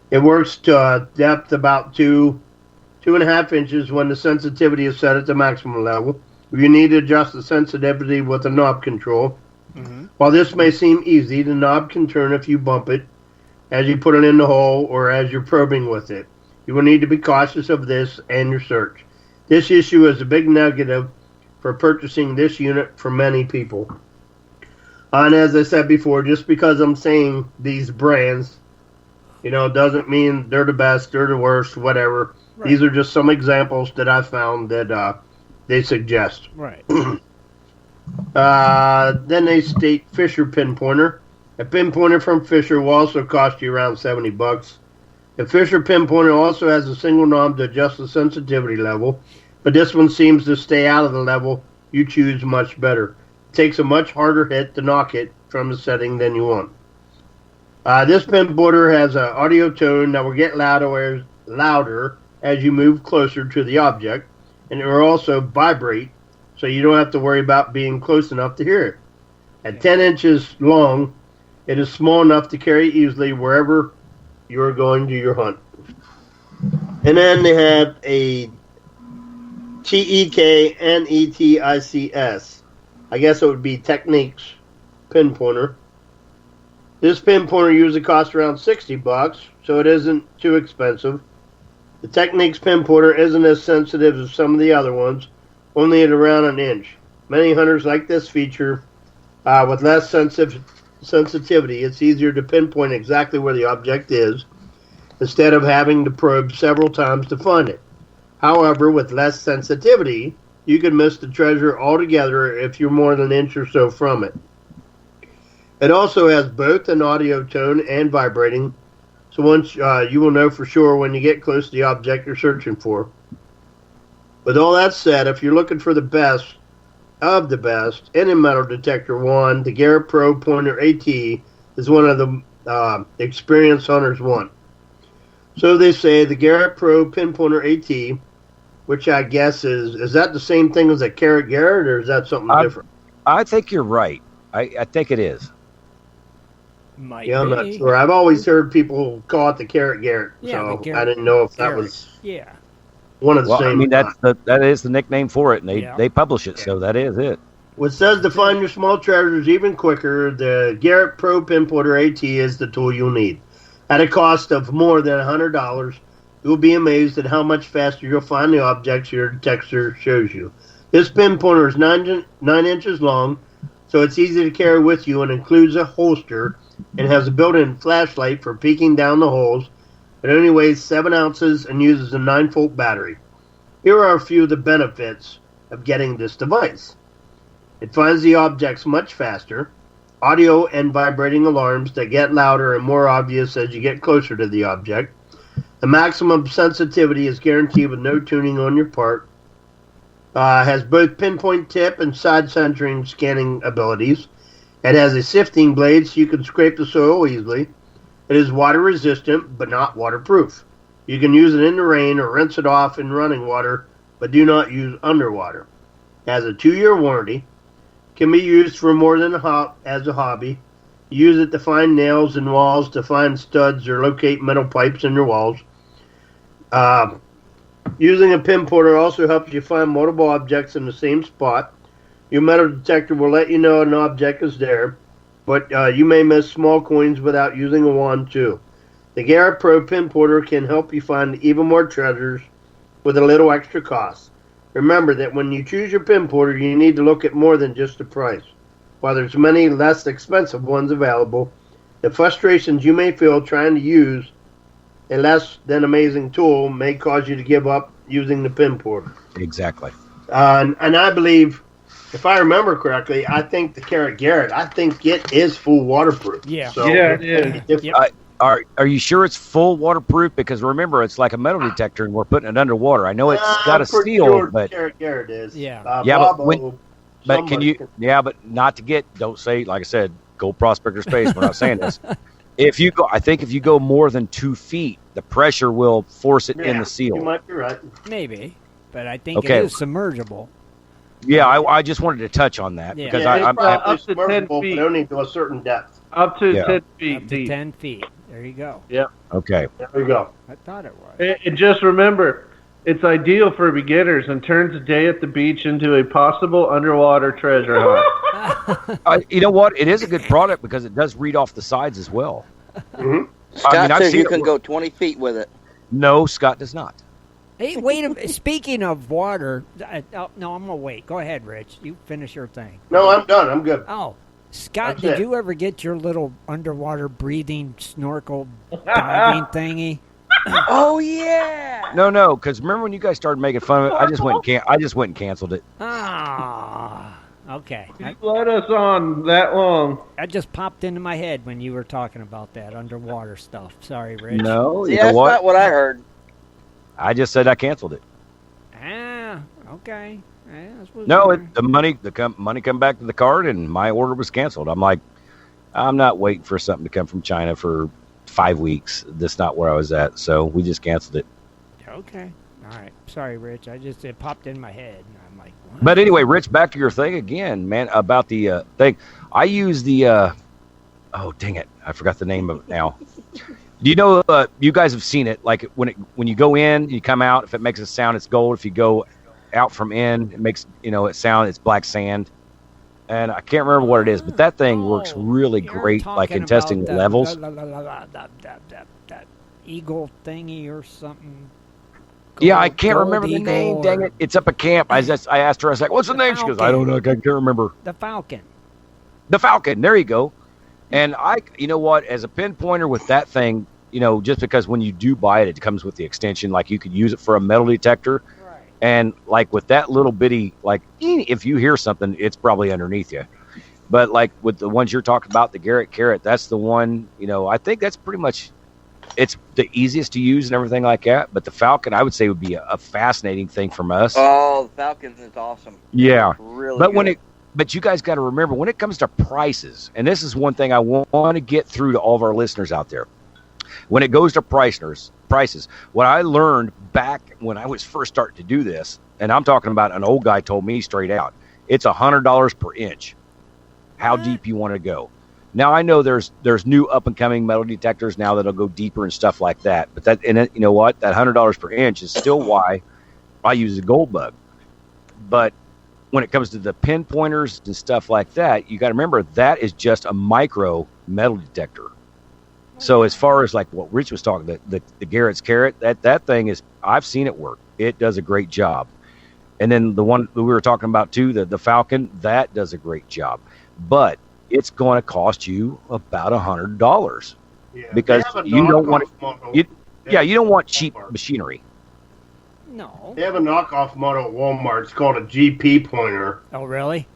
It works to a depth about 2.5 inches when the sensitivity is set at the maximum level. You need to adjust the sensitivity with a knob control. While this may seem easy, the knob can turn if you bump it as you put it in the hole or as you're probing with it. You will need to be cautious of this and your search. This issue is a big negative for purchasing this unit for many people. And as I said before, just because I'm saying these brands, doesn't mean they're the best, they're the worst, whatever. Right. These are just some examples that I found that they suggest. Right. Then they state Fisher pinpointer. A pinpointer from Fisher will also cost you around $70. The Fisher pinpointer also has a single knob to adjust the sensitivity level, but this one seems to stay out of the level you choose much better. It takes a much harder hit to knock it from the setting than you want. This pinpointer has an audio tone that will get louder as you move closer to the object, and it will also vibrate, so you don't have to worry about being close enough to hear it. At 10 inches long, it is small enough to carry easily wherever you are going to your hunt. And then they have a TEKNETICS. I guess it would be Techniques pinpointer. This pinpointer usually costs around $60, so it isn't too expensive. The Techniques pinpointer isn't as sensitive as some of the other ones, only at around an inch. Many hunters like this feature. With less sensitivity, it's easier to pinpoint exactly where the object is, instead of having to probe several times to find it. However, with less sensitivity, you can miss the treasure altogether if you're more than an inch or so from it. It also has both an audio tone and vibrating, so once you will know for sure when you get close to the object you're searching for. With all that said, if you're looking for the best of the best in a metal detector wand, the Garrett Pro Pointer AT is one of the experienced hunters want. So they say the Garrett Pro Pinpointer AT, which I guess is that the same thing as a Carrot Garrett, or is that something different? I think you're right. I think it is. I'm not sure. I've always heard people call it the Carrot Garrett, so I didn't know if that was one of the same. I mean, that is the nickname for it, and they publish it, so that is it. What says to find your small treasures even quicker, the Garrett Pro Pinpointer AT is the tool you'll need. At a cost of more than $100, you'll be amazed at how much faster you'll find the objects your detector shows you. This pinpointer is 9 inches long, so it's easy to carry with you and includes a holster and has a built-in flashlight for peeking down the holes It only weighs 7 ounces and uses a 9-volt battery. Here are a few of the benefits of getting this device. It finds the objects much faster. Audio and vibrating alarms that get louder and more obvious as you get closer to the object. The maximum sensitivity is guaranteed with no tuning on your part. Has both pinpoint tip and side centering scanning abilities. It has a sifting blade so you can scrape the soil easily. It is water resistant but not waterproof. You can use it in the rain or rinse it off in running water, but do not use underwater. It has a 2-year warranty. Can be used for more than as a hobby. Use it to find nails in walls, to find studs, or locate metal pipes in your walls. Using a pinpointer also helps you find multiple objects in the same spot. Your metal detector will let you know an object is there, but you may miss small coins without using a wand too. The Garrett Pro Pinpointer can help you find even more treasures with a little extra cost. Remember that when you choose your pinpointer, you need to look at more than just the price. While there's many less expensive ones available, the frustrations you may feel trying to use a less than amazing tool may cause you to give up using the pinpointer. Exactly. And I believe, if I remember correctly, I think the Garrett, I think it is full waterproof. Yeah. So Yeah, it is. Yep. Are you sure it's full waterproof? Because remember, it's like a metal detector, and we're putting it underwater. I know it's got a pretty seal, sure but Garrett is. Yeah. Yeah, but Bobo, but can you? somebody Yeah, but not to get. Don't say, like I said, Gold Prospector Space. We're not saying this. If you go, I think if you go more than 2 feet, the pressure will force it in Yeah, the seal. You might be right. Maybe, but I think Okay. it is submergible. Yeah, I just wanted to touch on that Yeah. because Yeah, I'm it's probably up to 10 submersible, feet. but only to a certain depth. Up to Yeah. 10 feet Up to deep. 10 feet. There you go. okay. There we go. I thought it was. And just remember, it's ideal for beginners and turns a day at the beach into a possible underwater treasure hunt. You know what? It is a good product because it does read off the sides as well. Mm-hmm. Scott I've says seen you it can work. go 20 feet with it. No, Scott does not. Hey, wait a minute. Speaking of water, no, I'm going to wait. Go ahead, Rich. You finish your thing. No, I'm done. I'm good. Oh, Scott, That's did it. you ever get your little underwater breathing snorkel diving thingy? Oh, yeah. No, because remember when you guys started making fun of it? I just went and canceled it. Ah, okay. You let us on that long. I just popped into my head when you were talking about that underwater stuff. Sorry, Rich. No, See, you know that's what? not what I heard. I just said I canceled it. Ah, okay. Yeah, I suppose No, you're- the money come back to the card, and my order was canceled. I'm like, I'm not waiting for something to come from China for 5 weeks. That's not where I was at, so we just canceled it. Okay. All right. Sorry, Rich. It popped in my head, and I'm like, what? But anyway, Rich, back to your thing again, man, about the thing. I use the, oh, dang it. I forgot the name of it now. Do you know, you guys have seen it, like when you go in, you come out, if it makes a sound, it's gold. If you go out from in, it makes, it sound, it's black sand. And I can't remember what it is, but that thing works really You're great, like in talking testing about the levels. That eagle thingy or something. Yeah, I Gold- can't gold remember the eagle name. Dang or it! It's up at camp. I asked her. I was like, "What's the name?" She goes, "I don't know. I can't remember." The Falcon. The Falcon. There you go. And you know what? As a pinpointer with that thing, just because when you do buy it, it comes with the extension. Like you could use it for a metal detector. Right. And like with that little bitty, like if you hear something, it's probably underneath you. But like with the ones you're talking about, the Garrett Carrot, that's the one. I think that's pretty much. It's the easiest to use and everything like that. But the Falcon, I would say, would be a fascinating thing from us. Oh, the Falcon is awesome. Yeah. Really But good. but you guys got to remember when it comes to prices, and this is one thing I want to get through to all of our listeners out there. When it goes to prices, what I learned back when I was first starting to do this, and I'm talking about an old guy told me straight out, it's $100 per inch. How deep you want to go. Now I know there's new up and coming metal detectors now that'll go deeper and stuff like that. But you know what? That $100 per inch is still why I use a Gold Bug. But when it comes to the pinpointers and stuff like that, you got to remember that is just a micro metal detector. So as far as like what Rich was talking, the Garrett's Carrot, that thing is, I've seen it work. It does a great job. And then the one we were talking about too, the Falcon, that does a great job. But it's going to cost you about $100 Yeah. because They have a you don't want knockoff model. Yeah, you don't want cheap machinery. No. They have a knockoff model at Walmart. It's called a GP pointer. Oh, really?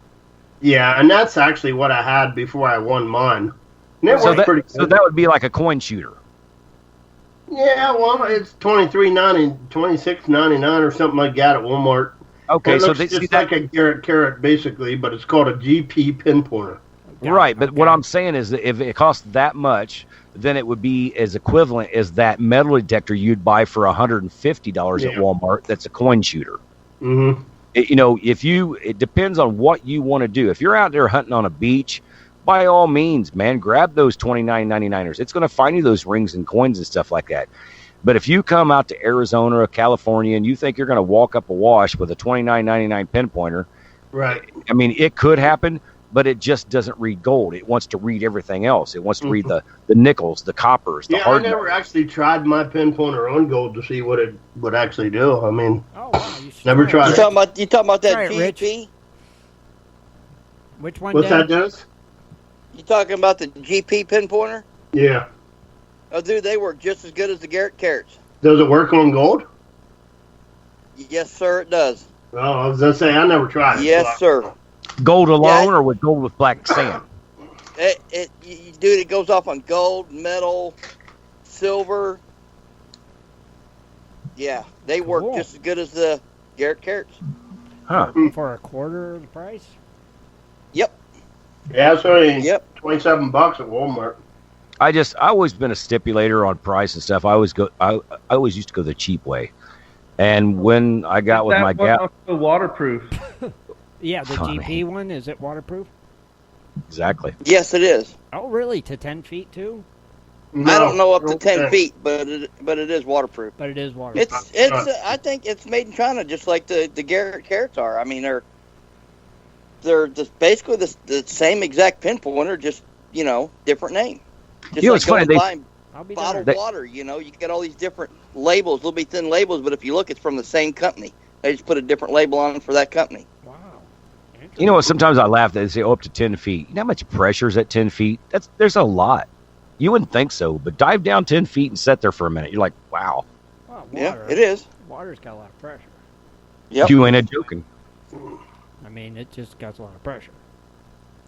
Yeah, and that's actually what I had before I won mine. And it worked pretty good. So that would be like a coin shooter. Yeah, well, it's $23.90, $26.99 or something like that at Walmart. Okay, it so looks they just see like that. a Garrett carrot, basically, but it's called a GP pin pointer. Right, but what I'm saying is that if it costs that much, then it would be as equivalent as that metal detector you'd buy for $150 at Walmart. That's a coin shooter. Mm-hmm. It depends on what you want to do. If you're out there hunting on a beach, by all means, man, grab those $29.99ers. It's going to find you those rings and coins and stuff like that. But if you come out to Arizona or California and you think you're going to walk up a wash with a $29.99 pinpointer, right? I mean, it could happen, but it just doesn't read gold. It wants to read everything else. It wants to read the nickels, the coppers, the hard. I never actually tried my pinpointer on gold to see what it would actually do. I mean, never tried it. You talking about that Right, Rich. GP? Which one? What's Dad? that, Dennis? You talking about the GP pinpointer? Yeah. Oh, dude, they work just as good as the Garrett carrots. Does it work on gold? Yes, sir, it does. Oh, I was going to say, I never tried it. Yes, sir. Gold alone or with gold with black sand? Dude, it goes off on gold, metal, silver. Yeah, they work Cool. just as good as the Garrett carrots. Huh. For a quarter of the price? Yep. Yeah, it's only Yep. $27 at Walmart. I always been a stipulator on price and stuff. I always used to go the cheap way. And when I got with my gal, also waterproof. Yeah, the Funny. GP one, is it waterproof? exactly. Yes, it is. Oh, really? To 10 feet, too? I don't know up to 10 okay. feet, but it is waterproof. But it is waterproof. It's I think it's made in China, just like the Garrett carrots are. I mean, they're just basically the same exact pinpointer, just different name. Just You know, like it's funny, going buying I'll be bottled darned. water. You get all these different labels, little bit thin labels, but if you look, it's from the same company. They just put a different label on for that company. Wow. You know what? Sometimes I laugh. They say up to 10 feet. You know how much pressure is at 10 feet? There's a lot. You wouldn't think so, but dive down 10 feet and sit there for a minute. You're like, wow. Well, Yeah, water, it is. Water's got a lot of pressure. Yep. You ain't a joking. I mean, it just got a lot of pressure.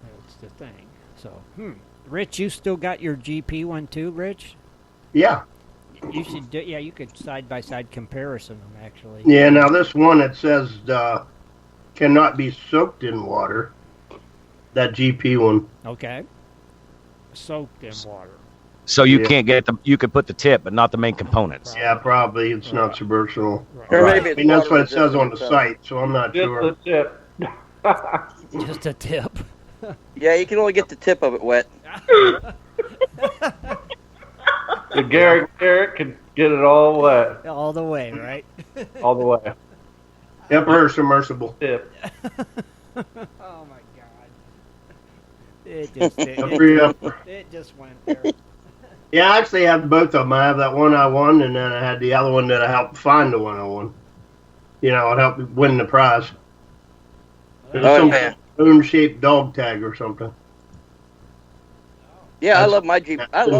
That's the thing. So, Rich, you still got your GP one too, Rich? Yeah. You should do. Yeah, you could side-by-side comparison them, actually. Yeah, now this one, it says cannot be soaked in water. That GP one. Okay. Soaked in water. So you Yeah. can't get them. You could put the tip, but not the main components. Yeah, probably. It's not submersible. Or Right. maybe I it's mean, that's what it water says on the resistant, site, so I'm not Just sure. the tip. Just a tip. Yeah, you can only get the tip of it wet. The Garrett carrot can get it all wet, All the way, right? all the way. Yep, or submersible. Tip. Oh my God! It just it just went there. Yeah, I actually have both of them. I have that one I won, and then I had the other one that I helped find the one I won. It helped me win the prize. It was some yeah. spoon-shaped dog tag or something. Yeah, I That's- love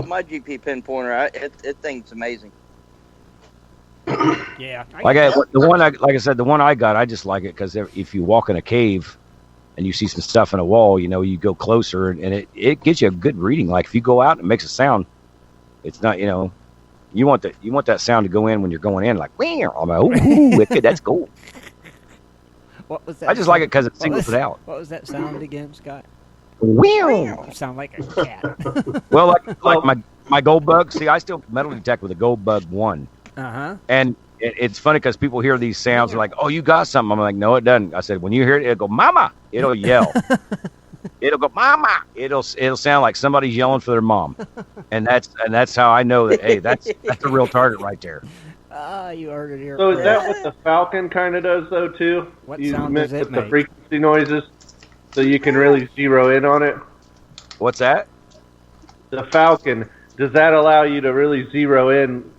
my GP pinpointer. It thing's amazing. Yeah. The one I got, I just like it because if you walk in a cave and you see some stuff in a wall, you go closer and it gives you a good reading. Like if you go out and it makes a sound, it's not, you want that sound to go in when you're going in, like, I'm like, ooh, wicked, that's gold. What was that? I just like it because it What singles was- it out. What was that sound again, Scott? Wow. You sound like a cat. Well, like my gold bug. See, I still metal detect with a gold bug 1. Uh-huh. And it's funny because people hear these sounds and like, oh, you got something. I'm like, no, it doesn't. I said, when you hear it, it'll go, mama. It'll yell. It'll go, mama. It'll sound like somebody's yelling for their mom. And that's how I know that, hey, that's a real target right there. Ah, you heard it here. So is first. that what the Falcon kind of does, though, too? What You sound mix does it with the make? frequency noises, so you can really zero in on it. What's that? The Falcon, does that allow you to really zero in,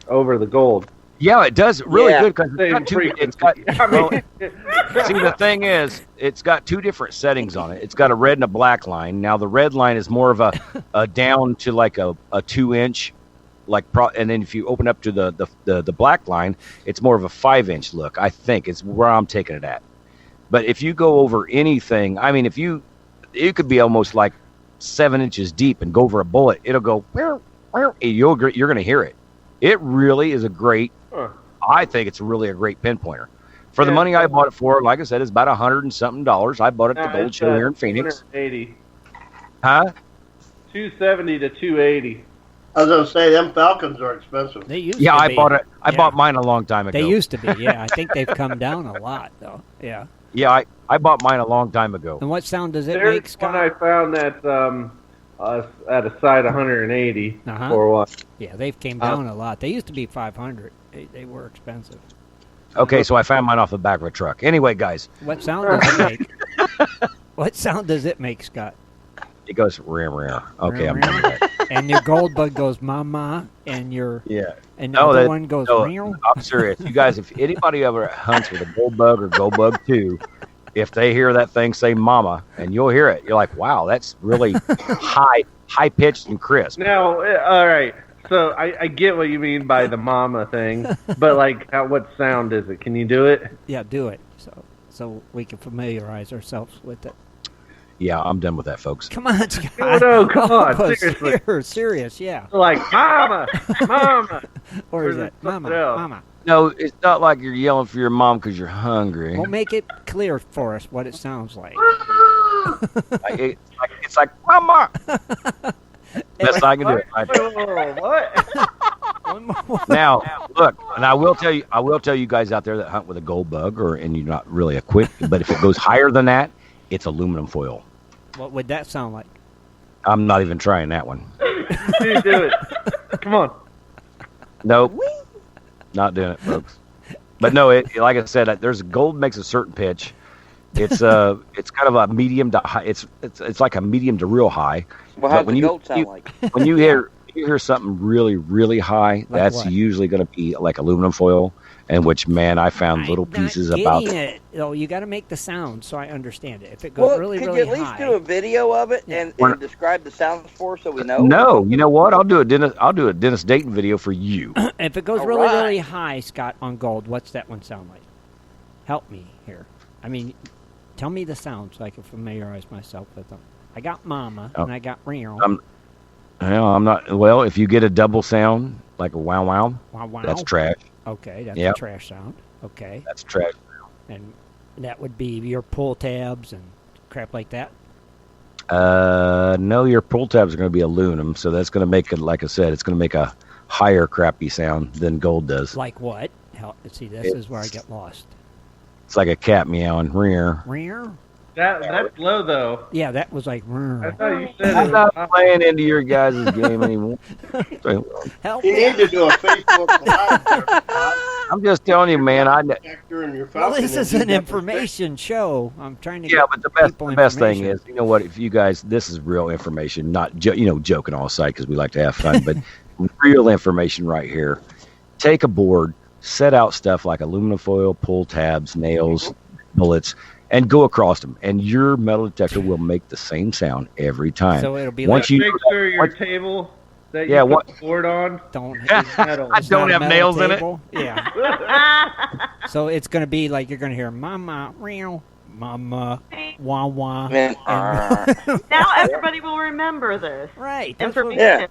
over the gold? Yeah, it does really Yeah. good because Same it's got frequency. I mean, see, the thing is, it's got 2 different settings on it. It's got a red and a black line. Now, the red line is more of a down to like a 2-inch and then if you open up to the black line, it's more of a 5-inch look. I think it's where I'm taking it at. But if you go over anything, I mean, it could be almost like 7 inches deep and go over a bullet. It'll go, you're going to hear it. It really is a great, I think it's really a great pinpointer. For the money I bought it for, like I said, it's about $100 and something. I bought it at the Gold Show here in Phoenix. $280. Huh? $270 to $280. I was gonna say them Falcons are expensive. They used Yeah, to I be. bought it. I bought mine a long time ago. They used to be. Yeah, I think they've come down a lot though. Yeah. Yeah, I bought mine a long time ago. And what sound does it There's make, Scott? one I found that at a side 180 for one. Yeah, they've came down a lot. They used to be 500. They were expensive. Okay, so I found mine off the back of a truck. Anyway, guys. What sound does it make? What sound does it make, Scott? It goes rear. Okay, I'm done with that. And your gold bug goes mama, and your and the No, other one goes real. I'm serious. You guys, if anybody ever hunts with a gold bug or gold bug 2, if they hear that thing say mama, and you'll hear it, you're like, wow, that's really high pitched and crisp. Now, all right. So I get what you mean by the mama thing, but like, what sound is it? Can you do it? Yeah, do it. So we can familiarize ourselves with it. Yeah, I'm done with that, folks. Come on, Scott. No, come on, Oh, seriously. Serious, yeah. Like, mama. Or is it mama? No, it's not like you're yelling for your mom because you're hungry. Well, make it clear for us what it sounds like. It's like mama. Best I can do it. What? Now, look, and I will tell you guys out there that hunt with a gold bug, and you're not really equipped, but if it goes higher than that, it's aluminum foil. What would that sound like? I'm not even trying that one. Dude, do it. Come on. Nope. Not doing it, folks. But no, like I said, there's gold makes a certain pitch. It's kind of a medium to high. It's like a medium to real high. Well, how does the gold sound like? When you hear something really, really high, that's what? Usually going to be like aluminum foil, and which, man, I found little pieces about it. Oh, you got to make the sound so I understand it. If it goes Well, really, could really you at least high, do a video of it and describe the sounds for us so we know? No, you know what? I'll do a Dennis Dayton video for you. if it goes All really, right. really high, Scott, on gold, what's that one sound like? Help me here. I mean, tell me the sound so I can familiarize myself with them. I got mama and I got real. I'm not. Well, if you get a double sound like a wow wow, Wow. that's trash. Okay, that's Yep. a trash sound. Okay. That's trash. And that would be your pull tabs and crap like that? No, your pull tabs are going to be aluminum, so that's going to make it, like I said, it's going to make a higher crappy sound than gold does. Like what? See, this is where I get lost. It's like a cat meowing. Rear. Rear? That's low, though. Yeah, that was like... I thought you said I'm it not was playing into your guys' game anymore. Help You me. need to do a Facebook Live there, Scott. I'm just telling you, man. Protector and your Well, Falcon this and is do an that information show. I'm trying to Yeah, get but the people best thing information. is, you know what? If you guys, this is real information, not joking all aside because we like to have fun, but real information right here. Take a board, set out stuff like aluminum foil, pull tabs, nails, bullets, and go across them, and your metal detector will make the same sound every time. So it'll be Once like... Make sure your table that you Yeah, put what- the board on Don't is metal. I it's not don't a have metal nails in it. table. Yeah. So it's going to be like you're going to hear mama, real, mama, wah, wah. And, Now everybody will remember this. Right. That's what- Information.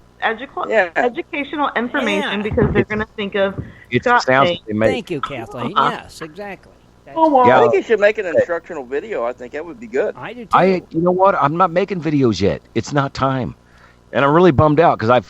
Yeah. Educational information Yeah. because they're going to think of It's the Scott sounds saying, that they make. Thank you, Kathleen. Yes, exactly. That's- Yeah. I think you should make an instructional video. I think that would be good. I do too. You know what? I'm not making videos yet. It's not time, and I'm really bummed out because I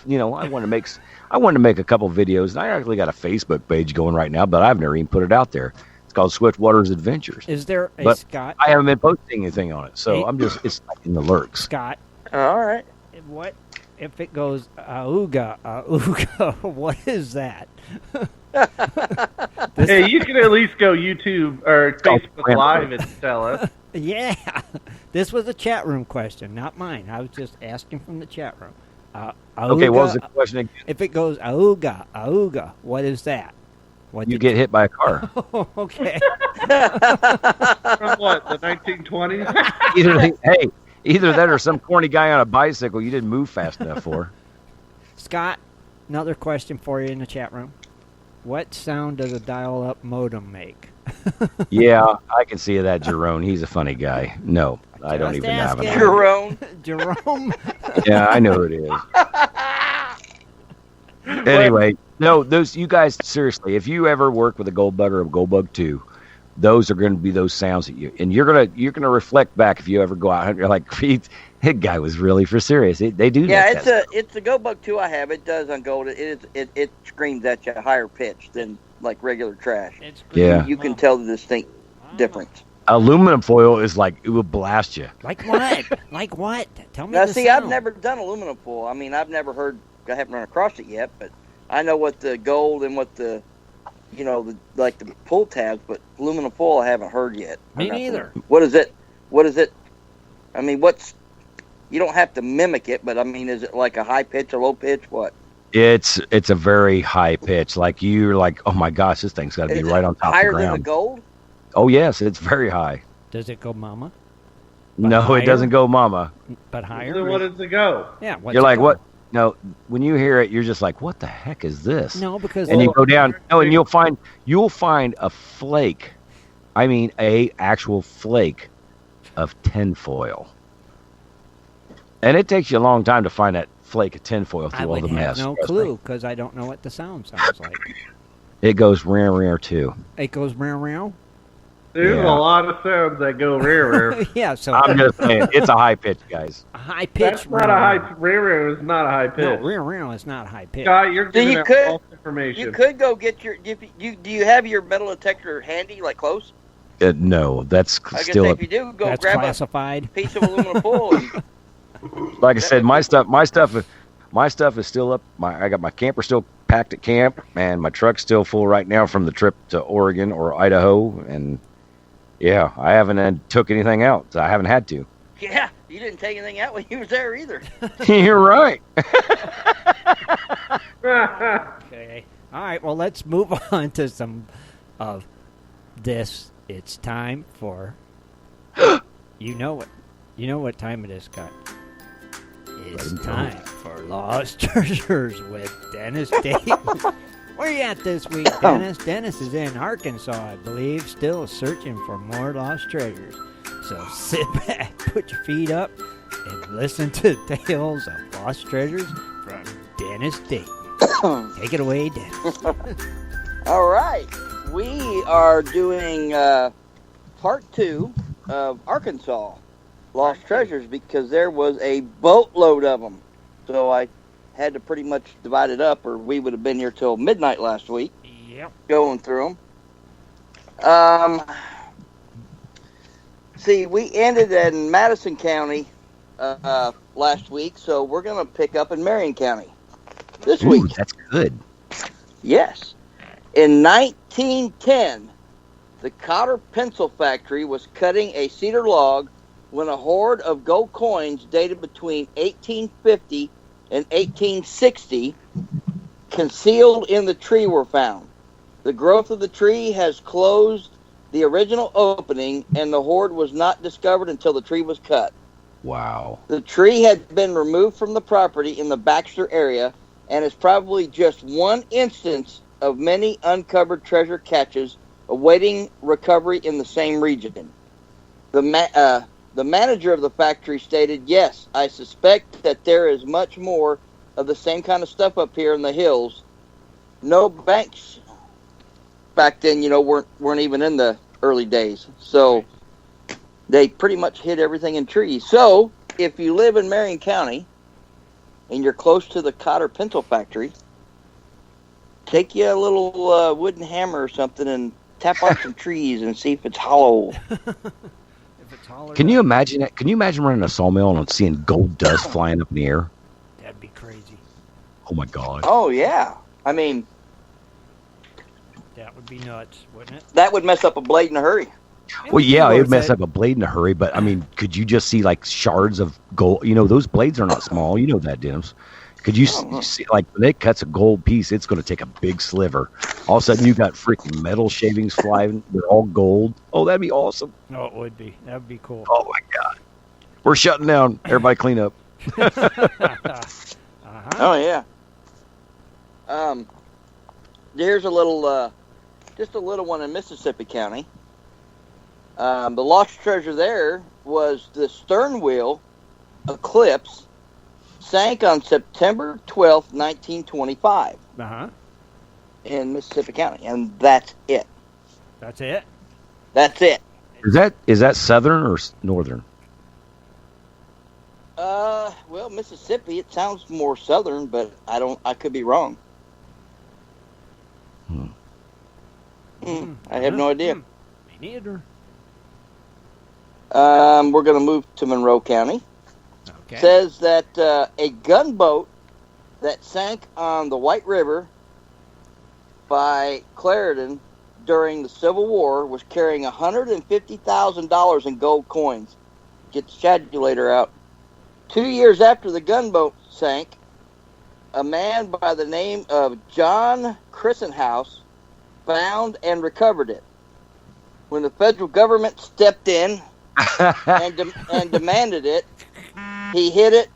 wanted to make a couple videos, and I actually got a Facebook page going right now, but I've never even put it out there. It's called Swiftwater's Adventures. Is there a But Scott? I haven't been posting anything on it, so Hey. it's like in the lurks. Scott, All right. what if it goes auga, auga? What is that? Hey, you can at least go YouTube or Facebook Grandpa. Live and tell us. Yeah, this was a chat room question, not mine. I was just asking from the chat room. Okay, what was the auga, question again? If it goes auga, auga, what is that? What You did- get hit by a car. Okay. From what, the 1920s? Either that or some corny guy on a bicycle you didn't move fast enough for. Scott, another question for you in the chat room. What sound does a dial-up modem make? Yeah, I can see that, Jerome. He's a funny guy. No, I don't even have an Jerome. Jerome. Yeah, I know who it is. Anyway, no, those you guys seriously. If you ever work with a gold bug or a gold bug 2, those are going to be those sounds that you're gonna reflect back if you ever go out and you're like, that guy was really for serious. They do. Yeah, it's a gold bug 2 I have. It does on gold. It screams at you higher pitch than like regular trash. Yeah, you can tell the distinct difference. Aluminum foil is like it will blast you. Like what? Like what? Tell me. Now, the see, sound. I've never done aluminum foil. I mean, I haven't run across it yet, but I know what the gold and what the the pull tabs, but aluminum foil I haven't heard yet. Me neither. What is it? I mean, you don't have to mimic it, but I mean, is it like a high pitch, a low pitch, what? It's a very high pitch. Like you're like, oh my gosh, this thing's got to be right on top of the ground. Higher than the gold? Oh yes, it's very high. Does it go mama? No, higher? It doesn't go mama. But higher? Then what does it go? Yeah. You're like, what? No, when you hear it, you're just like, what the heck is this? No, because and you go down. No, and you'll find a flake. I mean, a actual flake of tinfoil. And it takes you a long time to find that flake of tinfoil through all the mess. I have no clue because I don't know what the sound sounds like. It goes rare too. It goes meow. There's a lot of sounds that go rare. Yeah, so I'm just saying, it's a high pitch, guys. A high pitch. That's not a high. Rare is not a high pitch. No, rare is not a high pitch. Guy, you're giving out false information. You could go get your. Do you have your metal detector handy, like close? No, that's I still. If you do, go grab classified. a piece of aluminum foil. Like I said, my stuff is still up. I got my camper still packed at camp, and my truck's still full right now from the trip to Oregon or Idaho, and yeah, I haven't took anything out. I haven't had to. Yeah, you didn't take anything out when you was there either. You're right. Okay. All right. Well, let's move on to some of this. It's time for. You know what time it is, Scott. It's time for Lost Treasures with Dennis Dayton. Where you at this week, Dennis? Dennis is in Arkansas, I believe, still searching for more lost treasures. So sit back, put your feet up, and listen to tales of lost treasures from Dennis Dayton. Take it away, Dennis. All right. We are doing part 2 of Arkansas Lost Treasures because there was a boatload of them. So I had to pretty much divide it up, or we would have been here till midnight last week. Yep. Going through them. See, we ended in Madison County last week, so we're going to pick up in Marion County this week. That's good. Yes. In 1910, the Cotter Pencil Factory was cutting a cedar log when a hoard of gold coins dated between 1850 and 1860 concealed in the tree were found. The growth of the tree has closed the original opening, and the hoard was not discovered until the tree was cut. Wow. The tree had been removed from the property in the Baxter area and is probably just one instance of many uncovered treasure caches awaiting recovery in the same region. The manager of the factory stated, "Yes, I suspect that there is much more of the same kind of stuff up here in the hills. No banks back then, weren't even in the early days. So they pretty much hid everything in trees. So if you live in Marion County and you're close to the Cotter Pencil Factory, take you a little wooden hammer or something and tap on some trees and see if it's hollow." Can you imagine that? Can you imagine running a sawmill and seeing gold dust flying up in the air? That'd be crazy. Oh my God. Oh yeah. I mean, that would be nuts, wouldn't it? That would mess up a blade in a hurry. Well, yeah, it would mess up a blade in a hurry, but I mean, could you just see like shards of gold? Those blades are not small. You know that, Dennis. Could you see, like, when it cuts a gold piece, it's going to take a big sliver. All of a sudden, you got freaking metal shavings flying. They're all gold. Oh, that'd be awesome. Oh, it would be. That'd be cool. Oh, my God. We're shutting down. Everybody clean up. Oh, yeah. Here's a little, just a little one in Mississippi County. The lost treasure there was the stern wheel Eclipse, sank on September 12th, 1925 in Mississippi County, and that's it. That's it? That's it. Is that southern or northern? Well, Mississippi, it sounds more southern, but I could be wrong. I have no idea. Me neither. We're going to move to Monroe County. Okay. Says that a gunboat that sank on the White River by Clarendon during the Civil War was carrying $150,000 in gold coins. Get the chatulator out. 2 years after the gunboat sank, a man by the name of John Crissenhouse found and recovered it. When the federal government stepped in and demanded it, he hid it.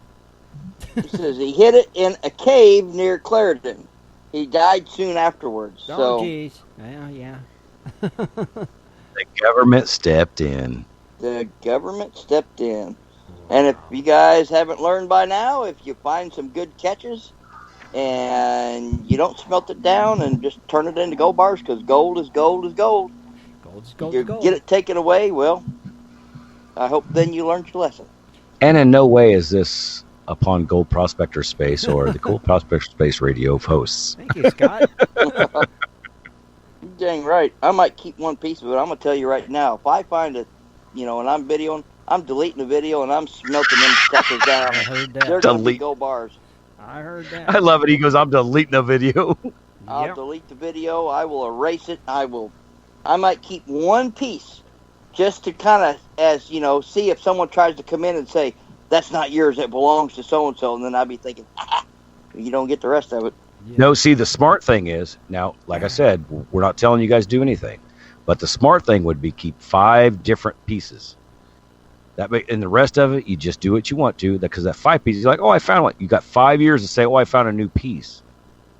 He says he hid it in a cave near Clarendon. He died soon afterwards. Oh, jeez. Yeah. The government stepped in. The government stepped in. And if you guys haven't learned by now, if you find some good catches and you don't smelt it down and just turn it into gold bars, because gold is gold is gold. Gold is gold You is gold. get it taken away, well, I hope then you learned your lesson. And in no way is this upon Gold Prospector Space or the Gold Prospector Space radio hosts. Thank you, Scott. Dang right. I might keep one piece of it. I'm going to tell you right now. If I find it, and I'm videoing, I'm deleting the video and I'm smelting them suckers down. I heard that. They're going to be gold bars. I heard that. I love it. He goes, I'm deleting the video. I'll delete the video. I will erase it. I might keep one piece just to kind of, see if someone tries to come in and say, that's not yours, it belongs to so-and-so. And then I'd be thinking, you don't get the rest of it. Yeah. No, see, the smart thing is, now, like I said, we're not telling you guys to do anything. But the smart thing would be keep 5 different pieces. And the rest of it, you just do what you want to. Because that 5 pieces, you're like, oh, I found one. You got 5 years to say, oh, I found a new piece.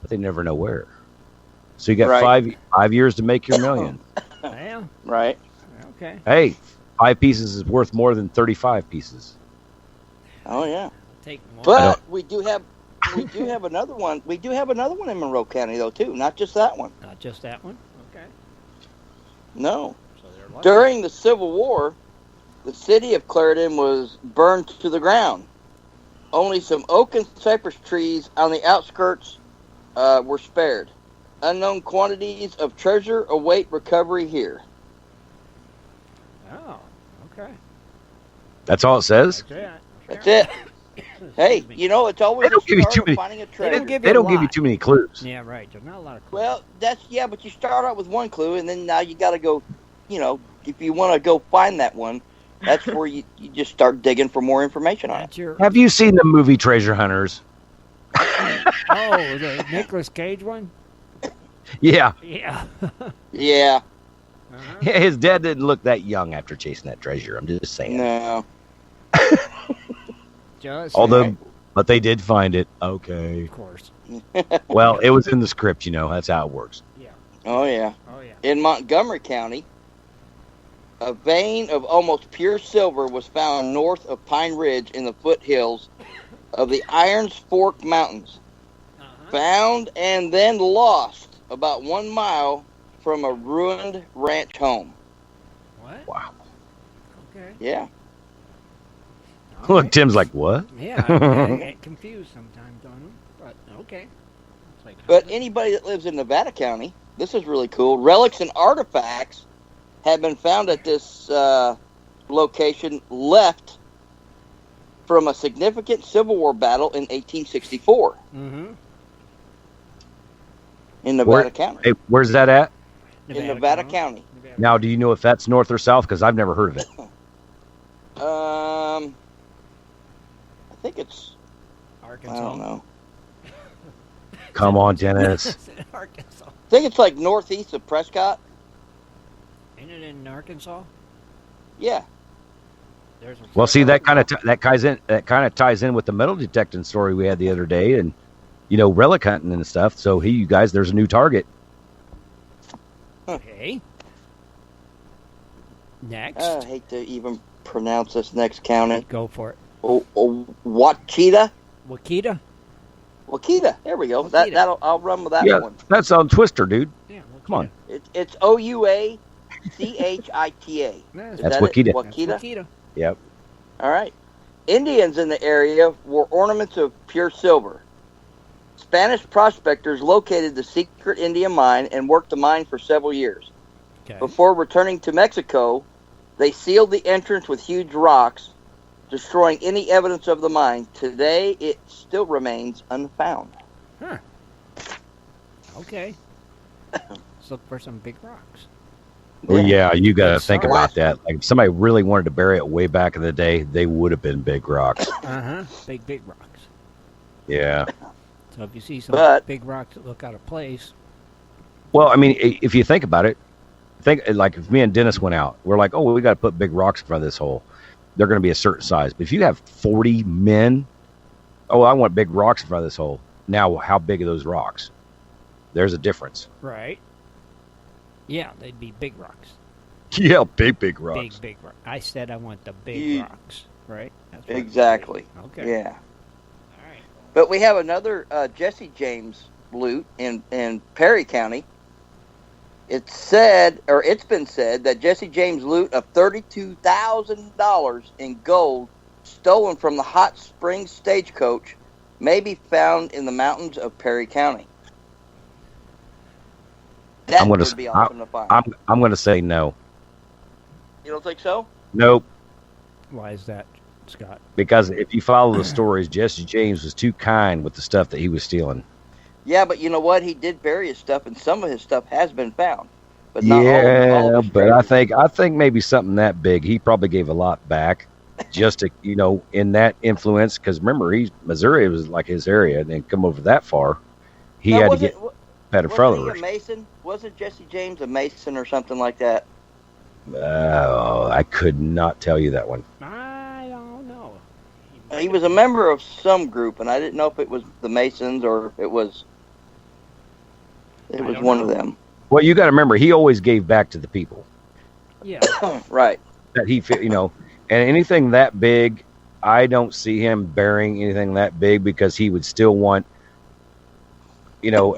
But they never know where. So you got 5 years to make your million. Yeah. Right. Okay. Hey, 5 pieces is worth more than 35 pieces. Oh yeah. Take one. But we do have another one. We do have another one in Monroe County though too. Not just that one. Not just that one. Okay. No. So they're lucky. During the Civil War, the city of Clarendon was burned to the ground. Only some oak and cypress trees on the outskirts were spared. Unknown quantities of treasure await recovery here. Oh. Okay. That's all it says? That's it. Hey, it's always They don't give you too many. finding a treasure. They don't give you too many clues. Yeah, right. There's not a lot of clues. Well, but you start out with one clue, and then now you got to go, if you want to go find that one, that's where you just start digging for more information on it. Have you seen the movie Treasure Hunters? Oh, the Nicolas Cage one? Yeah. Yeah. Yeah. Yeah, his dad didn't look that young after chasing that treasure. I'm just saying. No. But they did find it. Okay. Of course. Well, it was in the script, That's how it works. Yeah. Oh, yeah. Oh, yeah. In Montgomery County, a vein of almost pure silver was found north of Pine Ridge in the foothills of the Irons Fork Mountains. Found and then lost about 1 mile from a ruined ranch home. What? Wow. Okay. Yeah. Look, Tim's like, what? Yeah, I get confused sometimes on them, but okay. But anybody that lives in Nevada County, this is really cool. Relics and artifacts have been found at this location left from a significant Civil War battle in 1864. Mm-hmm. In Nevada County. Hey, where's that at? In Nevada County. Now, do you know if that's north or south? Because I've never heard of it. I think it's Arkansas. I don't know. Come on, Dennis. Arkansas. I think it's like northeast of Prescott. Ain't it in Arkansas? Yeah. Well, see, that kind of ties in with the metal detecting story we had the other day, and relic hunting and stuff. So hey, you guys, there's a new target. Okay. Next. I hate to even pronounce this next county. Go for it. Wakita. Wakita. There we go. Wakita. I'll run with that Yeah, one. that's on Twister, dude. Yeah, Come on. It's Ouachita. That's Wakita. Wakita. Yep. All right. Indians in the area wore ornaments of pure silver. Spanish prospectors located the secret Indian mine and worked the mine for several years. Okay. Before returning to Mexico, they sealed the entrance with huge rocks, destroying any evidence of the mine. Today, it still remains unfound. Huh. Okay. Let's look for some big rocks. Well, yeah, you got to think Sorry. about that. Like, if somebody really wanted to bury it way back in the day, they would have been big rocks. Big rocks. Yeah. So if you see some But- big rocks that look out of place, Well, I mean, if you think about it, like if me and Dennis went out, we're like, oh, we got to put big rocks in front of this hole. They're going to be a certain size. But if you have 40 men, oh, I want big rocks in front of this hole. Now, how big are those rocks? There's a difference. right? Yeah, they'd be big rocks. Yeah, big rocks. Big rocks. I said I want the big Yeah. rocks, right? That's what- Exactly. Okay. Yeah. All right. But we have another Jesse James loot in Perry County. It's been said that Jesse James loot of $32,000 in gold stolen from the Hot Springs stagecoach may be found in the mountains of Perry County. That I'm gonna would be awesome to find. I'm going to say no. You don't think so? Nope. Why is that, Scott? Because if you follow the stories, Jesse James was too kind with the stuff that he was stealing. Yeah, but you know what? He did bury his stuff, and some of his stuff has been found. But not all Yeah, of his but I treasures. think maybe something that big, he probably gave a lot back, just to in that influence. Because remember, Missouri was like his area, and then come over that far, he Now, had to wasn't- get better Wasn't he a followers. Mason? Wasn't Jesse James a Mason or something like that? I could not tell you that one. I don't know. He was a member of some group, and I didn't know if it was the Masons or if it was don't one know. of them. Well, you got to remember, he always gave back to the people Yeah. Right. that he, and anything that big, I don't see him burying anything that big because he would still want,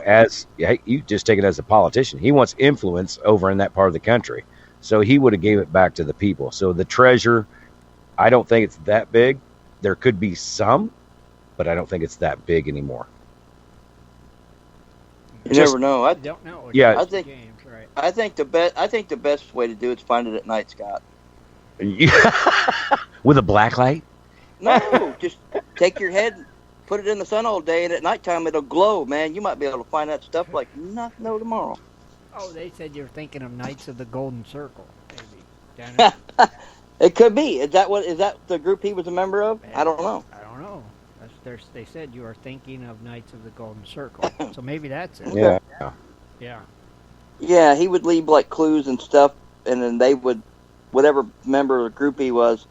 as you just take it as a politician, he wants influence over in that part of the country. So he would have gave it back to the people. So the treasure, I don't think it's that big. There could be some, but I don't think it's that big anymore. You never know. I don't know. Yeah. I think- James, right. I think the best way to do it is find it at night, Scott. With a black light? No, just take your head, put it in the sun all day, and at nighttime it'll glow. Man, you might be able to find that stuff like no tomorrow. Oh, they said you're thinking of Knights of the Golden Circle, maybe. Down in, It could be. Is that the group he was a member of? I don't know. I don't know. They said you are thinking of Knights of the Golden Circle, so maybe that's it. Yeah. Yeah. Yeah, he would leave like clues and stuff, and then they would, whatever member of the group he was,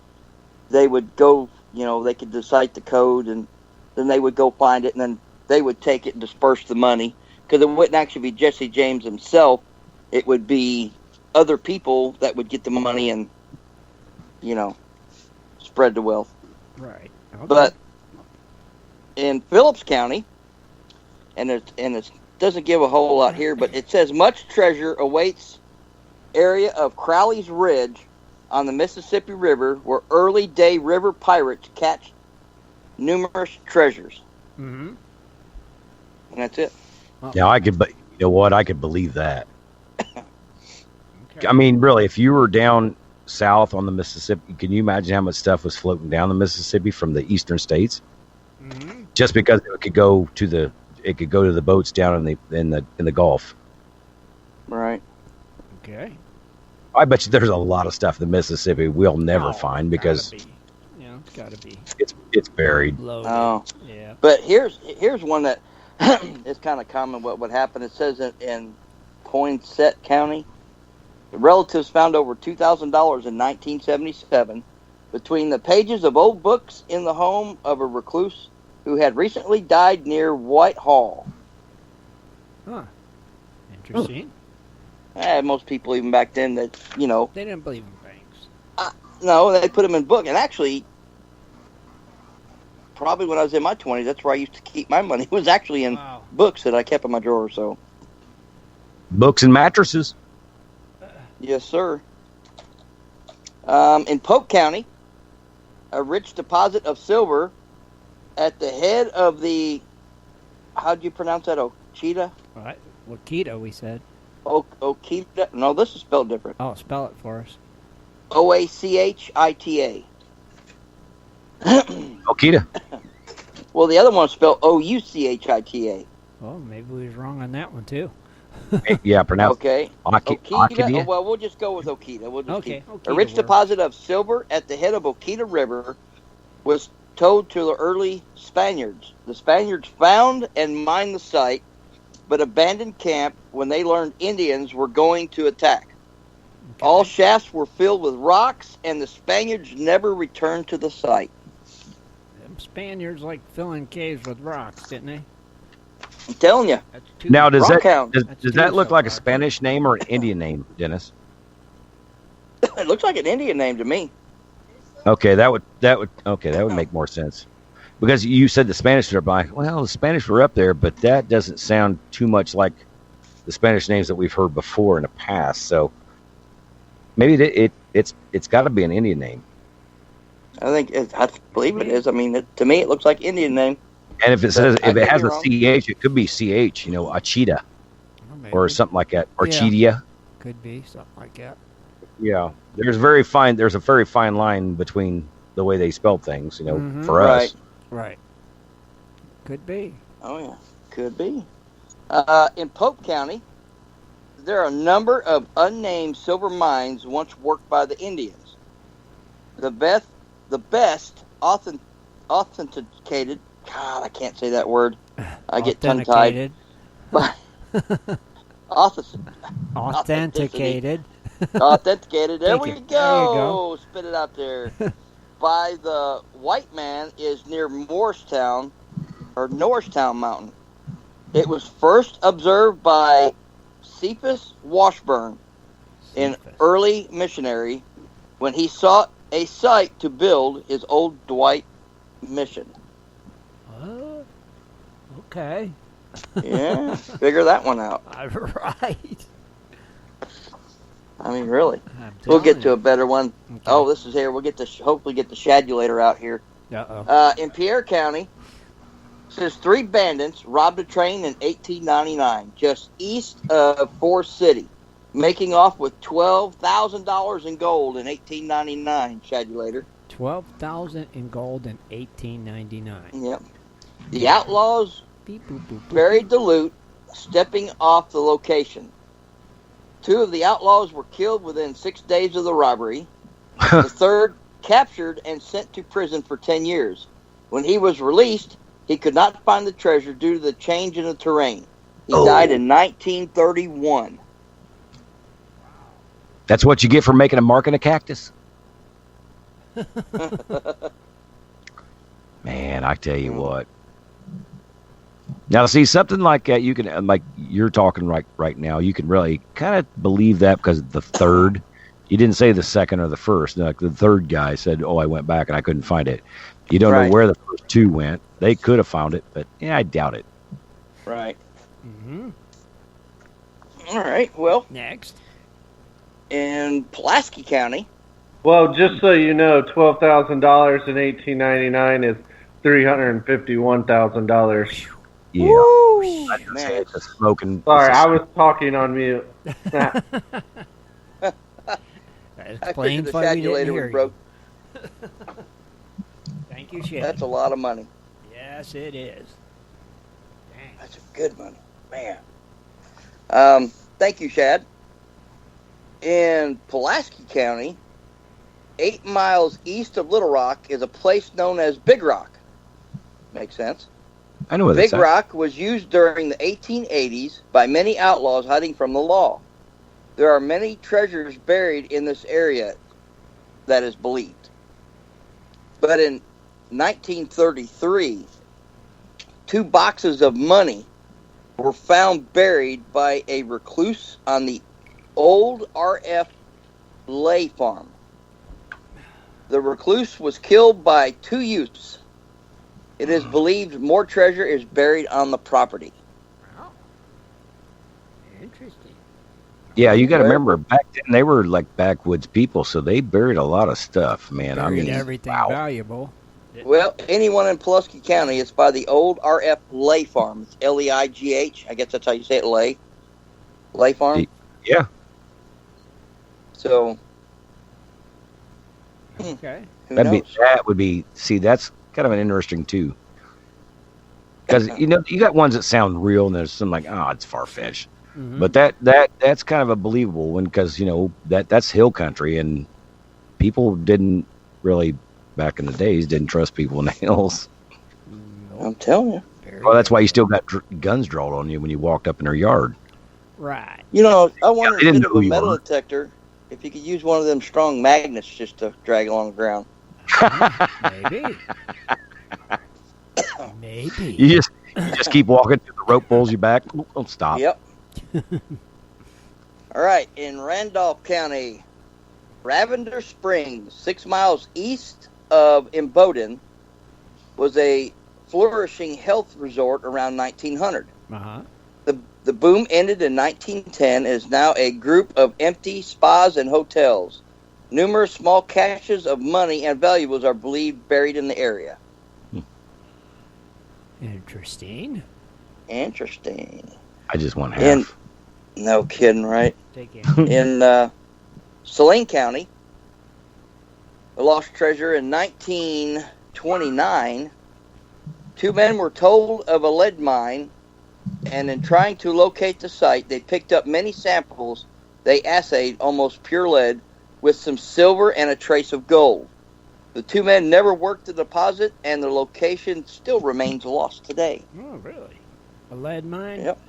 they would go. They could decipher the code, and then they would go find it, and then they would take it and disperse the money. Because it wouldn't actually be Jesse James himself; it would be other people that would get the money and, spread the wealth. Right. Okay. But in Phillips County, and it doesn't give a whole lot here, but it says much treasure awaits area of Crowley's Ridge on the Mississippi River, where early day river pirates catch numerous treasures. Mm-hmm. And that's it. Now I could, but you know what? I could believe that. Okay. I mean, really, if you were down south on the Mississippi, can you imagine how much stuff was floating down the Mississippi from the eastern states? Mm-hmm. Just because it could go to the boats down in the Gulf. Right. Okay. I bet you there's a lot of stuff in the Mississippi we'll never Oh, find because gotta be. It's got to be it's buried. loaded. Oh. Yeah. But here's one that is kind of common. What would happen? It says in Poinsett County, the relatives found over $2,000 in 1977 between the pages of old books in the home of a recluse who had recently died near Whitehall. Huh. Interesting. Most people even back then that, They didn't believe in banks. no, they put them in book. And actually, probably when I was in my 20s, that's where I used to keep my money. It was actually in books that I kept in my drawer. So, Books and mattresses. yes, sir. In Polk County, a rich deposit of silver at the head of the, how do you pronounce that? Ochita? Right. Wakita, we said. Ochita? No, this is spelled different. Oh, spell it for us. Oachita. Okita. Well, the other one is spelled Ouchita. Well, maybe we was wrong on that one, too. Yeah, pronounce. Okay. Okita. Okita. Well, we'll just go with Okita. Okay. A rich deposit of silver at the head of Okita River was told to the early Spaniards. The Spaniards found and mined the site, but abandoned camp when they learned Indians were going to attack. Okay. All shafts were filled with rocks, and the Spaniards never returned to the site. Them Spaniards like filling caves with rocks, didn't they? I'm telling you. Now, does Rockhound. that look like a Spanish name or an Indian name, Dennis? It looks like an Indian name to me. Okay, that would make more sense. Because you said the Spanish were up by, well, the Spanish were up there, but that doesn't sound too much like the Spanish names that we've heard before in the past. So maybe it's got to be an Indian name. I believe it is. I mean, to me, it looks like Indian name. And if it says if it has a CH, it could be CH. Achita, or something like that, or Cheetia. Could be something like that. Yeah, there's a very fine line between the way they spell things. For us. Right. Could be. Oh yeah, could be. In Polk County, there are a number of unnamed silver mines once worked by the Indians. The best authenticated. God, I can't say that word. I get tongue-tied. Authenticated. Authenticated. There we There you go. go. Spit it out there. By the white man is near Norristown Mountain. It was first observed by Cephas Washburn, an early missionary, when he sought a site to build his old Dwight mission. Okay. Yeah, figure that one out. Right. I mean, really. We'll get to a better one. Okay. Oh, this is here. We'll hopefully get the Shadulator out here. Uh-oh. In Pierre County, says 3 bandits robbed a train in 1899, just east of Forest City, making off with $12,000 in gold in 1899. Shadulator. $12,000 in gold in 1899. Yep. The outlaws buried the loot, stepping off the location. 2 of the outlaws were killed within 6 days of the robbery. The third captured and sent to prison for 10 years. When he was released, he could not find the treasure due to the change in the terrain. He died in 1931. That's what you get for making a mark in a cactus? Man, I tell you what. Now, see, something like that, you can, like you're talking right now, you can really kind of believe that because the third, you didn't say the second or the first. Like the third guy said, I went back and I couldn't find it. You don't know where the first 2 went. They could have found it, but I doubt it. Right. Mm-hmm. All right, well. Next. In Pulaski County. Well, just so you know, $12,000 in 1899 is $351,000. Yeah. Woo, man. It's a smoking. Sorry, I was talking on mute. I figured the Shadulator was broke. Thank you, Shad. That's a lot of money. Yes, it is. Dang. That's some good money, man. Thank you, Shad. In Pulaski County, 8 miles east of Little Rock is a place known as Big Rock. Makes sense. I know what Big Rock was used during the 1880s by many outlaws hiding from the law. There are many treasures buried in this area, that is believed. But in 1933, 2 boxes of money were found buried by a recluse on the old RF Lay farm. The recluse was killed by 2 youths. It is believed more treasure is buried on the property. Wow. Interesting. Yeah, you got to remember, back then they were like backwoods people, so they buried a lot of stuff, man. I Buried mean, everything wow. valuable. Well, anyone in Pulaski County, it's by the old RF Lay farm. It's Leigh. I guess that's how you say it, Lay. Lay farm? Yeah. So, Okay. who That knows? would be. See, that's kind of an interesting too, because you know you got ones that sound real, and there's some like, oh, it's far fetched, Mhm. but that's kind of a believable one because you know that's hill country, and people didn't really back in the days didn't trust people in the hills. I'm telling you. Well, that's why you still got guns drawn on you when you walked up in their yard. Right. You know, I wonder they didn't if know a who you metal were. detector, if you could use one of them strong magnets just to drag along the ground. Maybe. Maybe. You just keep walking till the rope pulls you back. Don't stop. Yep. All right, in Randolph County, Ravender Springs, 6 miles east of Imboden, was a flourishing health resort around 1900. Uh-huh. The boom ended in 1910 and is now a group of empty spas and hotels. Numerous small caches of money and valuables are believed buried in the area. Interesting. Interesting. I just want half. In, no kidding, right? Take it. In Saline County, a lost treasure in 1929. 2 men were told of a lead mine, and in trying to locate the site, they picked up many samples. They assayed almost pure lead with some silver and a trace of gold. The 2 men never worked the deposit, and the location still remains lost today. Oh, really? A lead mine? Yep.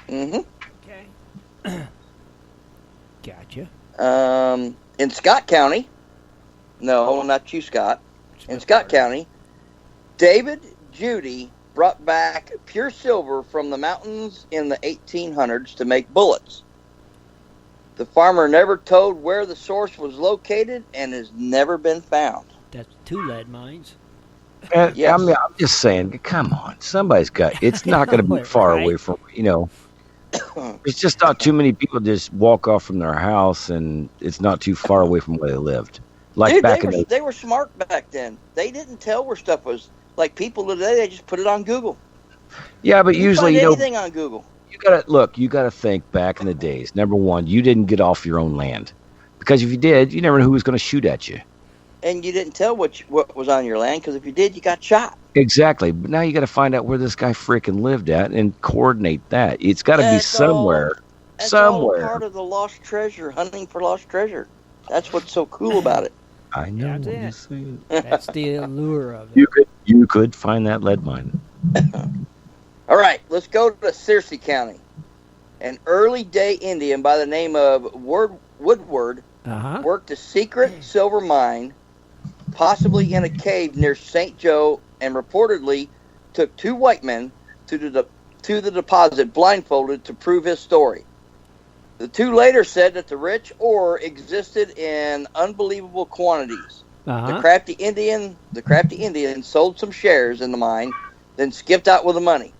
Mm-hmm. Okay. Gotcha. In Scott County, no, not you, Scott. In Scott County, David Judy brought back pure silver from the mountains in the 1800s to make bullets. The farmer never told where the source was located and has never been found. That's 2 lead mines. Yes. I'm just saying, come on. Somebody's got. It's not going to be far Right. away from. You know, it's just not too many people just walk off from their house, and it's not too far away from where they lived. Like Dude, back in the. they were smart back then. They didn't tell where stuff was. Like people today, they just put it on Google. Yeah, but You usually, find you know, anything on Google. you gotta think back in the days. Number one, you didn't get off your own land, because if you did, you never knew who was going to shoot at you. And you didn't tell what was on your land, because if you did, you got shot. Exactly. But now you got to find out where this guy freaking lived at and coordinate that. It's got to be That's somewhere. That's all somewhere. part of the lost treasure, hunting for lost treasure. That's what's so cool about it. I know. That's I'm it. just saying. That's the allure of it. You could find that lead mine. All right, let's go to Searcy County. An early day Indian by the name of Woodward Uh-huh. worked a secret silver mine, possibly in a cave near St. Joe, and reportedly took 2 white men to the deposit blindfolded to prove his story. The 2 later said that the rich ore existed in unbelievable quantities. Uh-huh. The crafty Indian sold some shares in the mine, then skipped out with the money.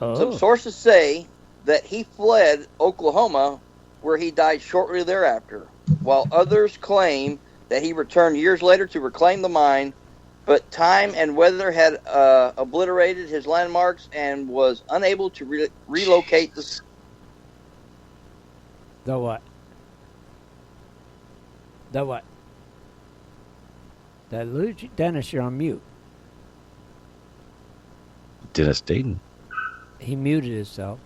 Oh. Some sources say that he fled Oklahoma, where he died shortly thereafter, while others claim that he returned years later to reclaim the mine, but time and weather had obliterated his landmarks and was unable to relocate the... The what? The what? Dennis, you're on mute. Dennis Dayton. He muted himself.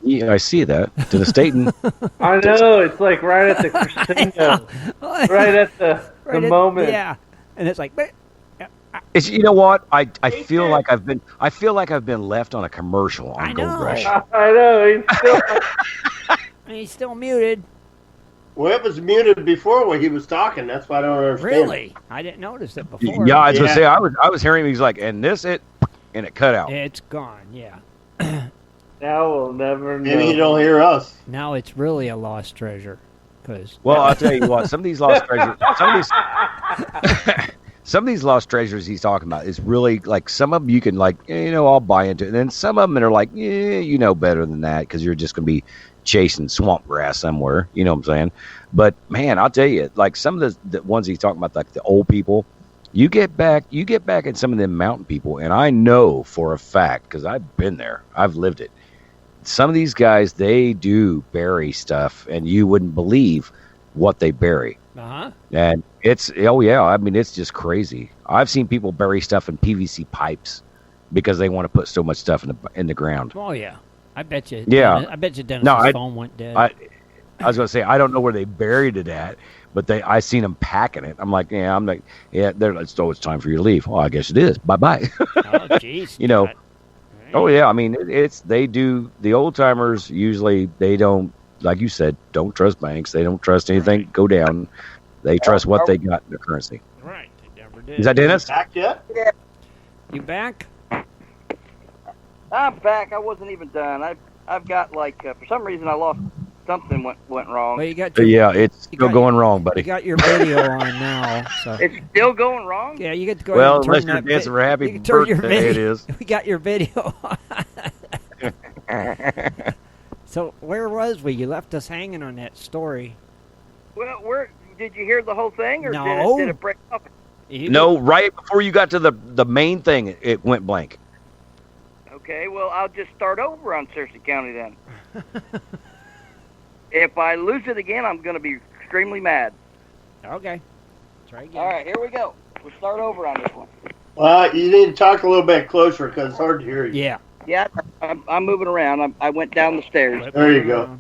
Yeah, I see that. Dennis Dayton. I know, it's like right at the crescendo. right at the moment. Yeah. And it's like, It's, you know what? I feel like I've been left on a commercial on I Gold know. Rush. I know, he's still... he's still muted. Well, it was muted before when he was talking. That's why I don't understand. Really? I didn't notice it before. Yeah, I was gonna say I was hearing him. He's like, and this it, and it cut out. It's gone. Yeah. Now we'll never know. Maybe you don't hear us. Now it's really a lost treasure. Cause Well, I'll tell you what. Some of these lost treasures. Some of these lost treasures he's talking about is really like some of them you can like, I'll buy into it. And then some of them are like, you know better than that because you're just going to be chasing swamp grass somewhere. You know what I'm saying? But man, I'll tell you, like some of the ones he's talking about, like the old people, you get back at some of them mountain people. And I know for a fact, because I've been there, I've lived it. Some of these guys, they do bury stuff and you wouldn't believe what they bury. Uh-huh. And it's it's just crazy. I've seen people bury stuff in PVC pipes because they want to put so much stuff in the ground. Oh yeah, I bet you. Yeah, I bet you Dennis's phone went dead. I was gonna say I don't know where they buried it at, but I seen them packing it. I'm like, so it's time for you to leave. Well, I guess it is. Bye bye. Oh jeez. Oh yeah, I mean they do. The old timers usually they don't, like you said, don't trust banks. They don't trust anything. Go down. They trust what they got in their currency. Right. They never did. Is that Dennis? Back yet? Yeah, You back? I'm back. I wasn't even done. I've got like for some reason I lost something went wrong. Well, you got your, Yeah, it's still going wrong, buddy. You got your video on now. So. It's still going wrong. Yeah, you get to go Well, ahead and turn unless you're that dancing for happy you can turn your birthday, it video. is. We got your video on. So where was we? You left us hanging on that story. Well, did you hear the whole thing, or No. did it break up? No, right before you got to the main thing, it went blank. Okay, well, I'll just start over on Searcy County then. If I lose it again, I'm going to be extremely mad. Okay. Try again. All right, here we go. We'll start over on this one. Well, you need to talk a little bit closer because it's hard to hear you. Yeah. Yeah, I'm moving around. I went down the stairs. There you go.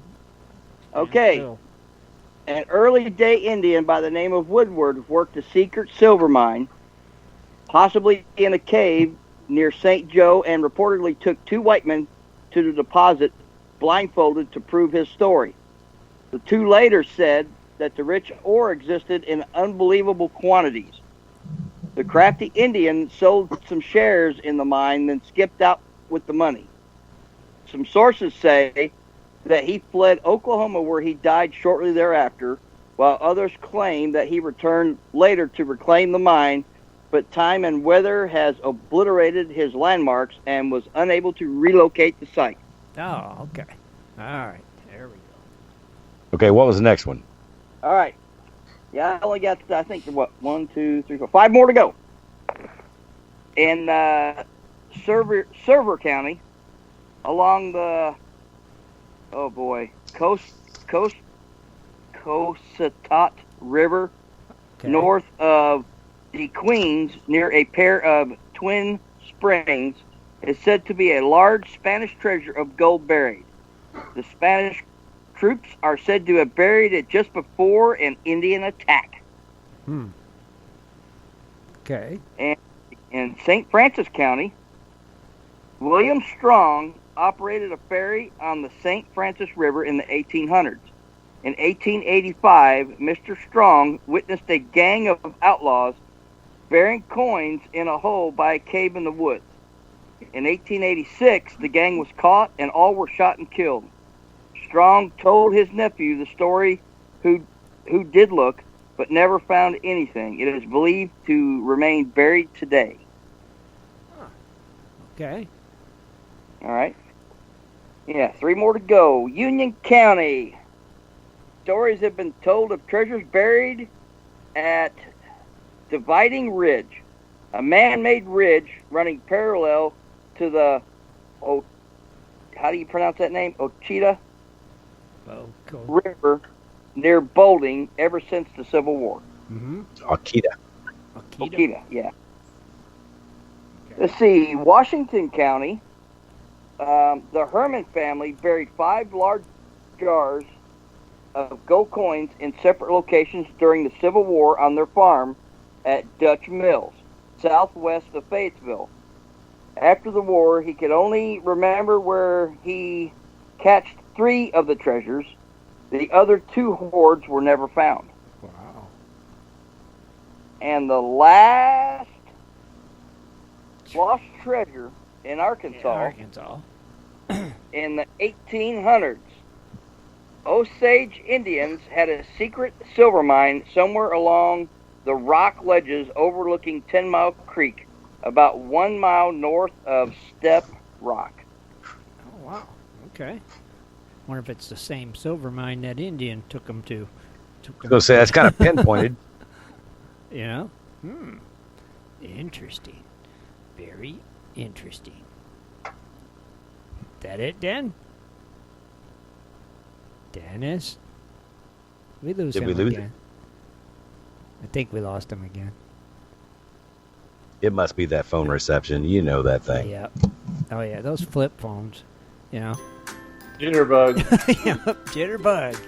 Okay. An early-day Indian by the name of Woodward worked a secret silver mine, possibly in a cave near St. Joe, and reportedly took two white men to the deposit blindfolded to prove his story. The two later said that the rich ore existed in unbelievable quantities. The crafty Indian sold some shares in the mine, then skipped out with the money. Some sources say that he fled Oklahoma, where he died shortly thereafter, while others claim that he returned later to reclaim the mine, but time and weather has obliterated his landmarks and was unable to relocate the site. Oh, okay. All right. There we go. Okay, what was the next one? All right. Yeah, I only got, I think, what, 1, 2, 3, 4, 5 more to go. In Server County, along the, Cossatot River, north of the Queens, near a pair of twin springs, is said to be a large Spanish treasure of gold buried. The Spanish troops are said to have buried it just before an Indian attack. Okay. And in St. Francis County, William Strong operated a ferry on the St. Francis River in the 1800s. In 1885, Mr. Strong witnessed a gang of outlaws burying coins in a hole by a cave in the woods. In 1886, the gang was caught and all were shot and killed. Strong told his nephew the story, who did look, but never found anything. It is believed to remain buried today. Okay. All right. Yeah, 3 more to go. Union County. Stories have been told of treasures buried at Dividing Ridge, a man-made ridge running parallel to the, how do you pronounce that name? Ochita River near Boulding ever since the Civil War. Mm-hmm. Okita, yeah. Okay. Let's see, Washington County, the Herman family buried 5 large jars of gold coins in separate locations during the Civil War on their farm at Dutch Mills, southwest of Fayetteville. After the war, he could only remember where he cached 3 of the treasures. The other 2 hoards were never found. Wow. And the last lost treasure in Arkansas. Arkansas. In the 1800s, Osage Indians had a secret silver mine somewhere along the rock ledges overlooking 10 Mile Creek, about 1 mile north of Step Rock. Oh, wow. Okay. Wonder if it's the same silver mine that Indian took them to. I was going to say, that's kind of pinpointed. You know? Interesting. Very interesting. That it, Dan? Dennis? We lose Did him we lose again. I think we lost him again. It must be that phone reception. You know that thing. Yep. Oh, yeah, those flip phones. You know? Jitterbug. Yep, jitterbug.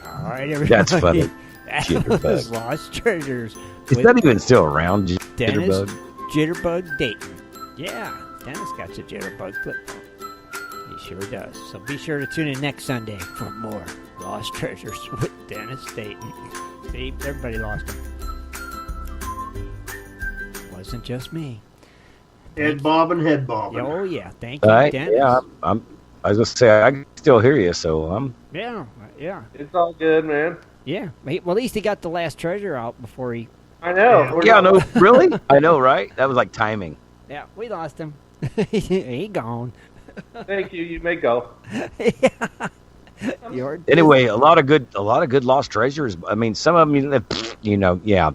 All right, everybody. That's funny. That was Jitterbug. Lost Treasures. Is with that even still around, Dennis Jitterbug? Jitterbug Dayton. Yeah, Dennis got your Jitterbug flip phone. He sure does. So be sure to tune in next Sunday for more Lost Treasures with Dennis Dayton. See, everybody lost him. Wasn't just me. Head bobbing, head bobbing. Oh, yeah. Thank you, All right. Dennis. Yeah, I was going to say, I can still hear you, so I'm... Yeah. It's all good, man. Yeah. Well, at least he got the last treasure out before he... I know. Yeah, no, really? I know, right? That was like timing. Yeah, we lost him. He gone. Thank you. You may go. Anyway, a lot of good lost treasures. I mean, some of them,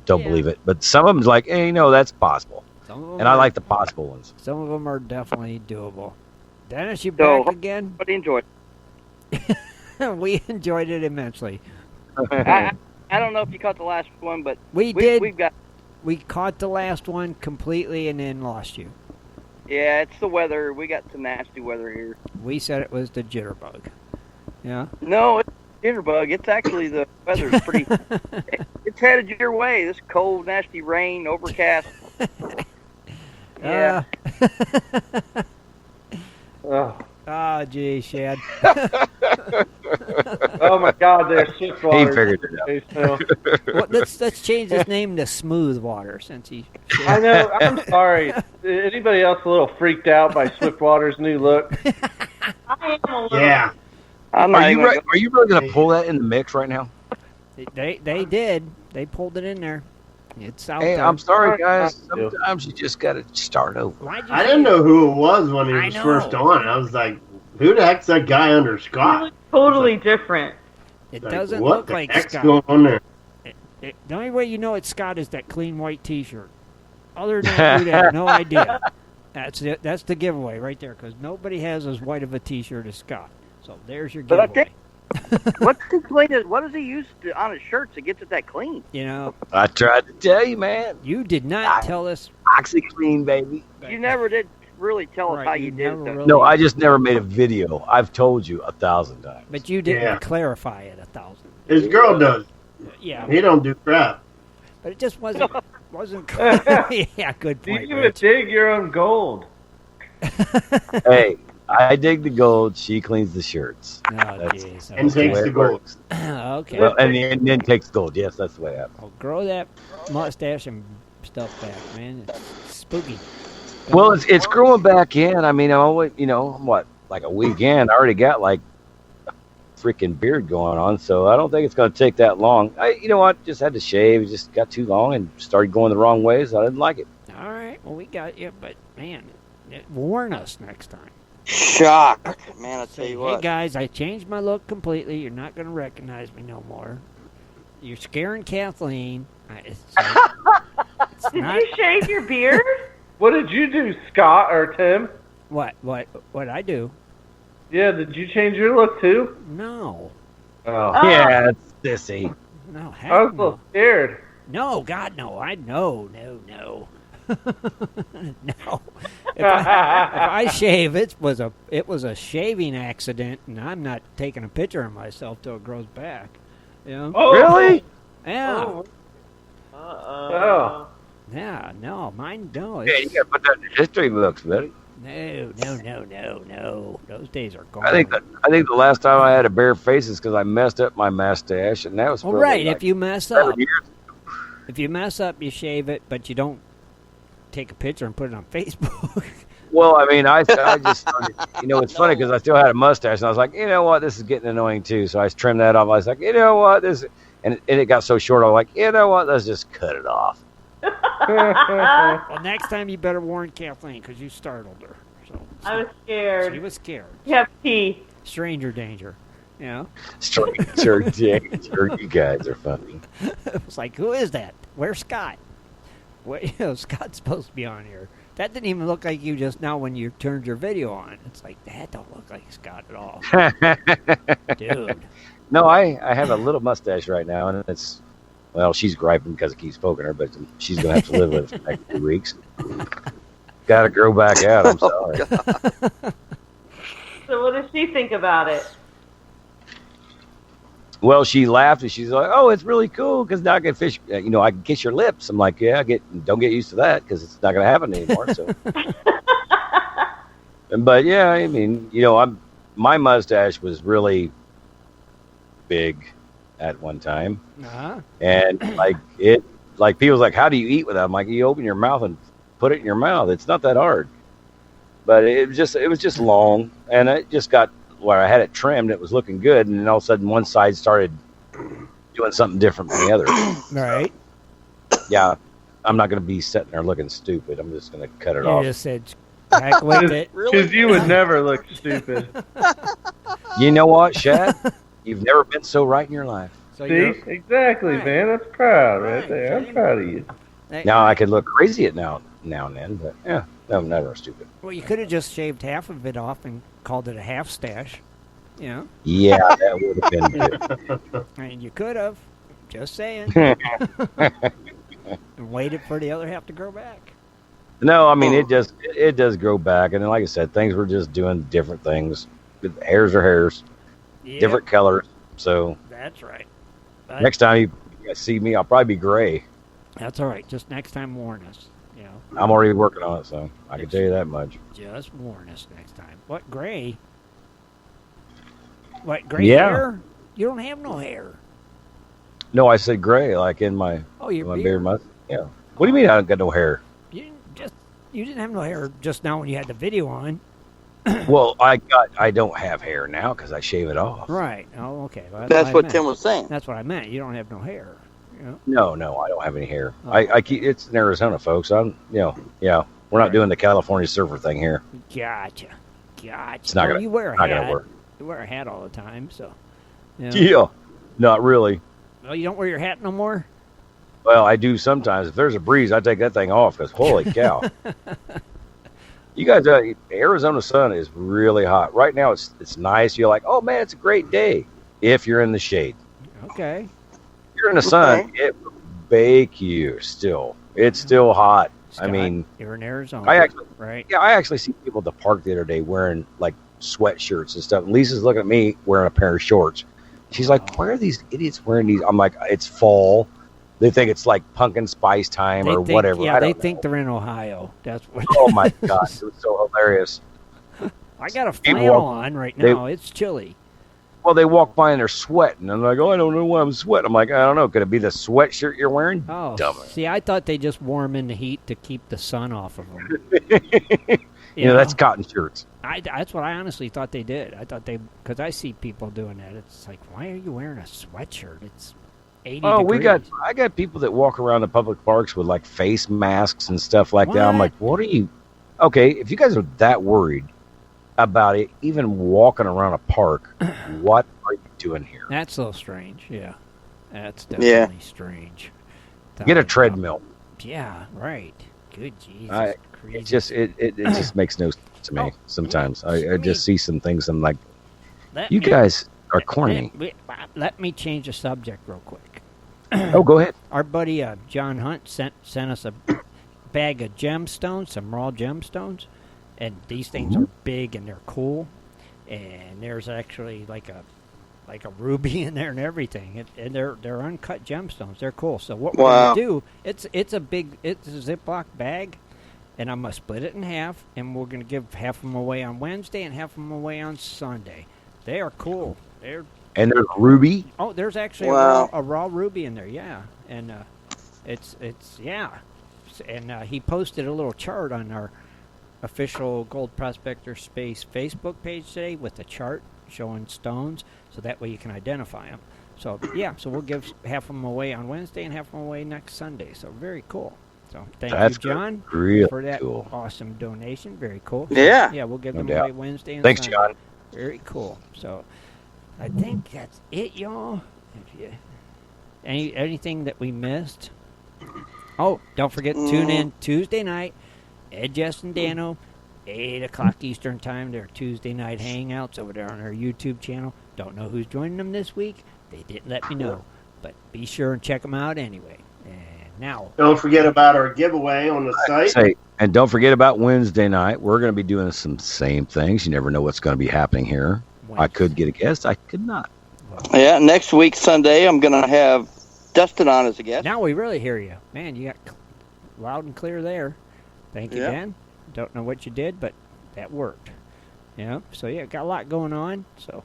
don't believe it, but some of them's like, hey, that's possible. And I like the possible ones. Some of them are definitely doable. Dennis, you So, back again? But enjoyed. We enjoyed it immensely. I don't know if you caught the last one, but We did. We've got. We caught the last one completely and then lost you. Yeah, it's the weather. We got some nasty weather here. We said it was the jitterbug. Yeah. No, it's jitterbug. It's actually the weather's pretty. It's headed your way. This cold, nasty rain, overcast. Yeah. Oh, gee, Shad. Oh my God, there's Swiftwater. He figured it out. Well, let's change his name to Smooth Water since he. I know. I'm sorry. Anybody else a little freaked out by Swiftwater's new look? I am a little. Yeah. Are you really going to pull that in the mix right now? They did. They pulled it in there. It's out Hey, there. I'm sorry, guys. Sometimes you just got to start over. I didn't know who it was when he I was know. first on. I was like, who the heck's that guy under Scott? Totally different. It Like, doesn't what look the like heck's Scott. going on there? The only way you know it's Scott is that clean white T-shirt. Other than that, we'd have no idea. That's it. That's the giveaway right there, because nobody has as white of a T-shirt as Scott. So there's your But I giveaway. think what's the clean? What does he use on his shirts to get it that clean? You know, I tried to tell you, man. you did not tell us. OxyClean, baby. You never did really tell us Right, how you you did never it. though. really- No, I just never made a video. I've told you 1,000 times. But you didn't Yeah. clarify it 1,000. His girl does. Yeah, He don't do crap. but it just wasn't. Yeah, good Do you point. even Rich. dig your own gold? Hey, I dig the gold. She cleans the shirts. Oh, That's- jeez. And the way takes the it gold. works. Okay. Well, and then takes gold. Yes, that's the way it happens. Well, grow that mustache and stuff back, man. It's spooky. Well, it's growing back in. I mean, I'm always, what, like a weekend. I already got like a freaking beard going on, so I don't think it's going to take that long. You know what? Just had to shave. It just got too long and started going the wrong way, so I didn't like it. All right. Well, we got you, but man, warn us next time. Shock, man! I tell Say, you hey what. guys, I changed my look completely. You're not going to recognize me no more. You're scaring Kathleen. It's Did not you shave your beard? What did you do, Scott or Tim? what I do. Yeah, did you change your look too? No, Oh. Yeah, it's sissy. no, heck I was a no. little scared. No, God, no. No. No. If I shave, it was a shaving accident, and I'm not taking a picture of myself till it grows back. You know? Oh, Really? Yeah. Oh. Yeah. No, mine. No. Yeah, you It's, got to put that in the history books, buddy. No. Those days are gone. I think the last time I had a bare face is because I messed up my mustache, and that was Well, probably right. like If you mess 7 up, years. you shave it, but you don't take a picture and put it on Facebook. Well, I mean, I just started, it's funny because I still had a mustache, and I was like, you know what, this is getting annoying too. So I trimmed that off. I was like, you know what, and it got so short. I was like, you know what, let's just cut it off. Well, next time you better warn Kathleen because you startled her. So I was scared. She was scared. You have teeth. Stranger danger. Stranger danger. You guys are funny. It was like, who is that? Where's Scott? Scott's supposed to be on here. That didn't even look like you just now when you turned your video on. It's like, that don't look like Scott at all. Dude. No, I have a little mustache right now, and it's, well, she's griping because I keep poking her, but she's going to have to live with it for the next 2 weeks. Got to grow back out, I'm sorry. So what does she think about it? Well, she laughed, and she's like, oh, it's really cool because now I can fish, I can kiss your lips. I'm like, yeah, don't get used to that because it's not going to happen anymore. So, but yeah, I mean, my mustache was really big at one time. And people's like, how do you eat with that? I'm like, you open your mouth and put it in your mouth. It's not that hard. But it was just long, and it just got where I had it trimmed. It was looking good, and then all of a sudden one side started doing something different than the other. Right. Yeah, I'm not going to be sitting there looking stupid. I'm just going to cut it off. You just said, back with it. Because you would never look stupid. You know what, Shad? You've never been so right in your life. So See? Exactly, right. man. That's proud right Right, there. I'm see? proud of you. Now I could look crazy now and then, but yeah, no, I'm never stupid. Well, you could have just shaved half of it off and called it a half stash. Yeah, that would have been good. I mean, you could have. Just saying. And waited for the other half to grow back. No, I mean, it does grow back. And then, like I said, things were just doing different things. Hairs are hairs, different colors. So that's right. Next time you see me, I'll probably be gray. That's all right. Just next time, warn us. I'm already working on it, so I can tell you that much. Just warn us next time. What, gray? What, gray hair? You don't have no hair. No, I said gray, like in my beard. Yeah. What do you mean I don't got no hair? You didn't have no hair just now when you had the video on. Well, I don't have hair now because I shave it off. Right. Oh, okay. Well, that's what Tim was saying. That's what I meant. You don't have no hair. No, I don't have any hair. Oh. I keep it's in Arizona, folks. We're not doing the California surfer thing here. Gotcha. It's not you wear a hat. Gonna work. You wear a hat all the time, so. Yeah, not really. Well, you don't wear your hat no more? Well, I do sometimes. If there's a breeze, I take that thing off because holy cow. You guys, Arizona sun is really hot. Right now it's nice. You're like, oh man, it's a great day if you're in the shade. Okay. You're in the sun, it will bake you still. It's still hot. Scott, I mean, you're in Arizona, right? Yeah, I actually see people at the park the other day wearing like sweatshirts and stuff. And Lisa's looking at me wearing a pair of shorts. She's like, why are these idiots wearing these? I'm like, it's fall. They think it's like pumpkin spice time or whatever. Yeah, they think they're in Ohio. That's what. Oh my gosh, it was so hilarious. I got a flannel on right now. It's chilly. Well, they walk by and they're sweating. I'm like, oh, I don't know why I'm sweating. I'm like, I don't know. Could it be the sweatshirt you're wearing? Oh, Dumbass. See, I thought they just wore them in the heat to keep the sun off of them. you know, that's cotton shirts. That's what I honestly thought they did. I thought because I see people doing that. It's like, why are you wearing a sweatshirt? It's 80 degrees. I got people that walk around the public parks with like face masks and stuff like that. I'm like, what are you? Okay, if you guys are that worried about it, even walking around a park, what are you doing here? That's so strange. Yeah, that's definitely strange. Get a treadmill. Yeah, right. Good Jesus. It just makes no sense to me sometimes. I just see some things and I'm like, you guys are corny. Let me change the subject real quick. Oh, go ahead. Our buddy John Hunt sent us a bag of gemstones, some raw gemstones. And these things are big and they're cool, and there's actually like a ruby in there and everything, and they're uncut gemstones. They're cool. So what we're gonna do? It's a Ziploc bag, and I'm gonna split it in half, and we're gonna give half of them away on Wednesday and half of them away on Sunday. They are cool. And there's ruby. Oh, there's actually a raw ruby in there. Yeah, and it's yeah, and he posted a little chart on our official Gold Prospector Space Facebook page today with a chart showing stones, so that way you can identify them. So yeah, so we'll give half of them away on Wednesday and half of them away next Sunday. So very cool. So thank That's you, John, really for that cool. awesome donation. Very cool. Yeah. Yeah, we'll give No them doubt. away Wednesday and Thanks, Sunday. John. Very cool. So I think that's it, y'all. If you, anything that we missed? Oh, don't forget to tune in Tuesday night. Ed, Jess, and Dano, 8 o'clock Eastern Time. Their Tuesday night hangouts over there on our YouTube channel. Don't know who's joining them this week. They didn't let me know. But be sure and check them out anyway. And now, Don't forget about our giveaway on the site. And don't forget about Wednesday night. We're going to be doing some same things. You never know what's going to be happening here. I could get a guest. I could not. Yeah, next week, Sunday, I'm going to have Dustin on as a guest. now we really hear you. Man, you got loud and clear there. Thank you, Yeah. Dan. Don't know what you did, but that worked. Yeah. So, yeah, got a lot going on. So,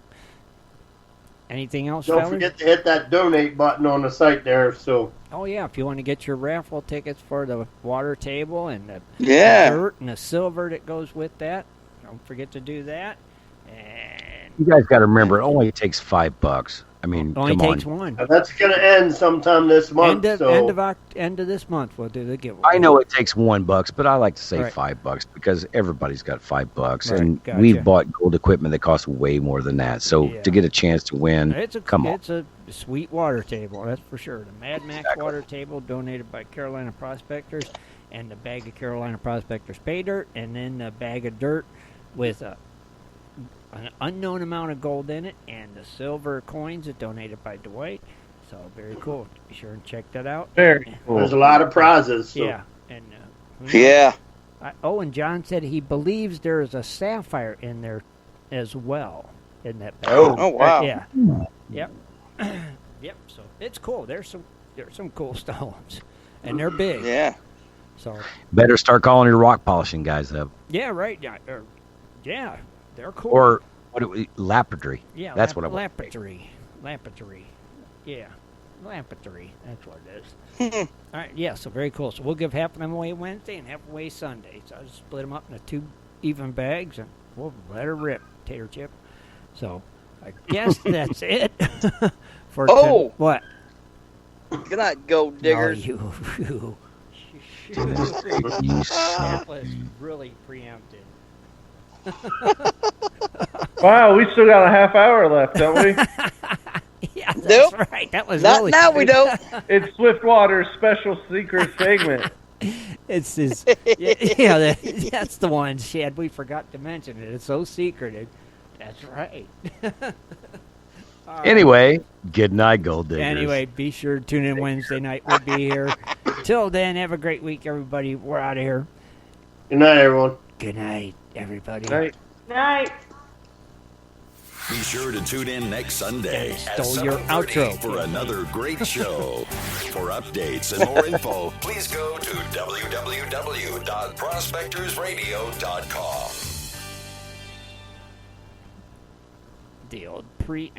anything else, Don't fellas? forget to hit that donate button on the site there. So Oh, yeah, if you want to get your raffle tickets for the water table and the Yeah. dirt and the silver that goes with that, don't forget to do that. And You guys got to remember, it only takes $5. I mean, only come takes on. one. that's going to end sometime this month. End of this month, we'll do the giveaway. I know it takes $1, but I like to say Right. $5 because everybody's got $5, Right, and gotcha. we've bought gold equipment that costs way more than that. So Yeah. to get a chance to win, come on. It's a sweet water table, that's for sure. The Mad Max water table donated by Carolina Prospectors, and the bag of Carolina Prospectors pay dirt, and then the bag of dirt with an unknown amount of gold in it, and the silver coins that donated by Dwight. So very cool. Be sure and check that out. Very cool. There's a lot of prizes. So. Yeah, and Yeah. and John said he believes there is a sapphire in there as well in that bag. Oh, wow. Yeah. Yep. Yep. So it's cool. There's some cool stones, and they're big. Yeah. So Better start calling your rock polishing guys up. yeah, right. Yeah, they're cool. Or what? Lapidary. yeah, That's what I want. Lapidary. Yeah, lapidary. That's what it is. All right. Yeah. So very cool. So we'll give half of them away Wednesday and half away Sunday. So I'll just split them up into 2 even bags, and we'll let her rip, tater chip. So I guess that's it. For Oh! what? Good night, gold diggers. No, you. You That was really preempted. Wow, we still got a half hour left, don't we? Yeah, that's Nope. right. That was Not really. now, we don't. It's Swiftwater's special secret segment. It's his. Yeah, that's the one, Shad. We forgot to mention it. It's so secretive. That's right. Anyway, good night, gold diggers. Anyway, be sure to tune in Wednesday night. We'll be here. Till then, have a great week, everybody. We're out of here. Good night, everyone. Good night, everybody. Night. Night. Be sure to tune in next Sunday at Stole your 7:30 outro. for another great show. For updates and more info, please go to www.prospectorsradio.com. The old pre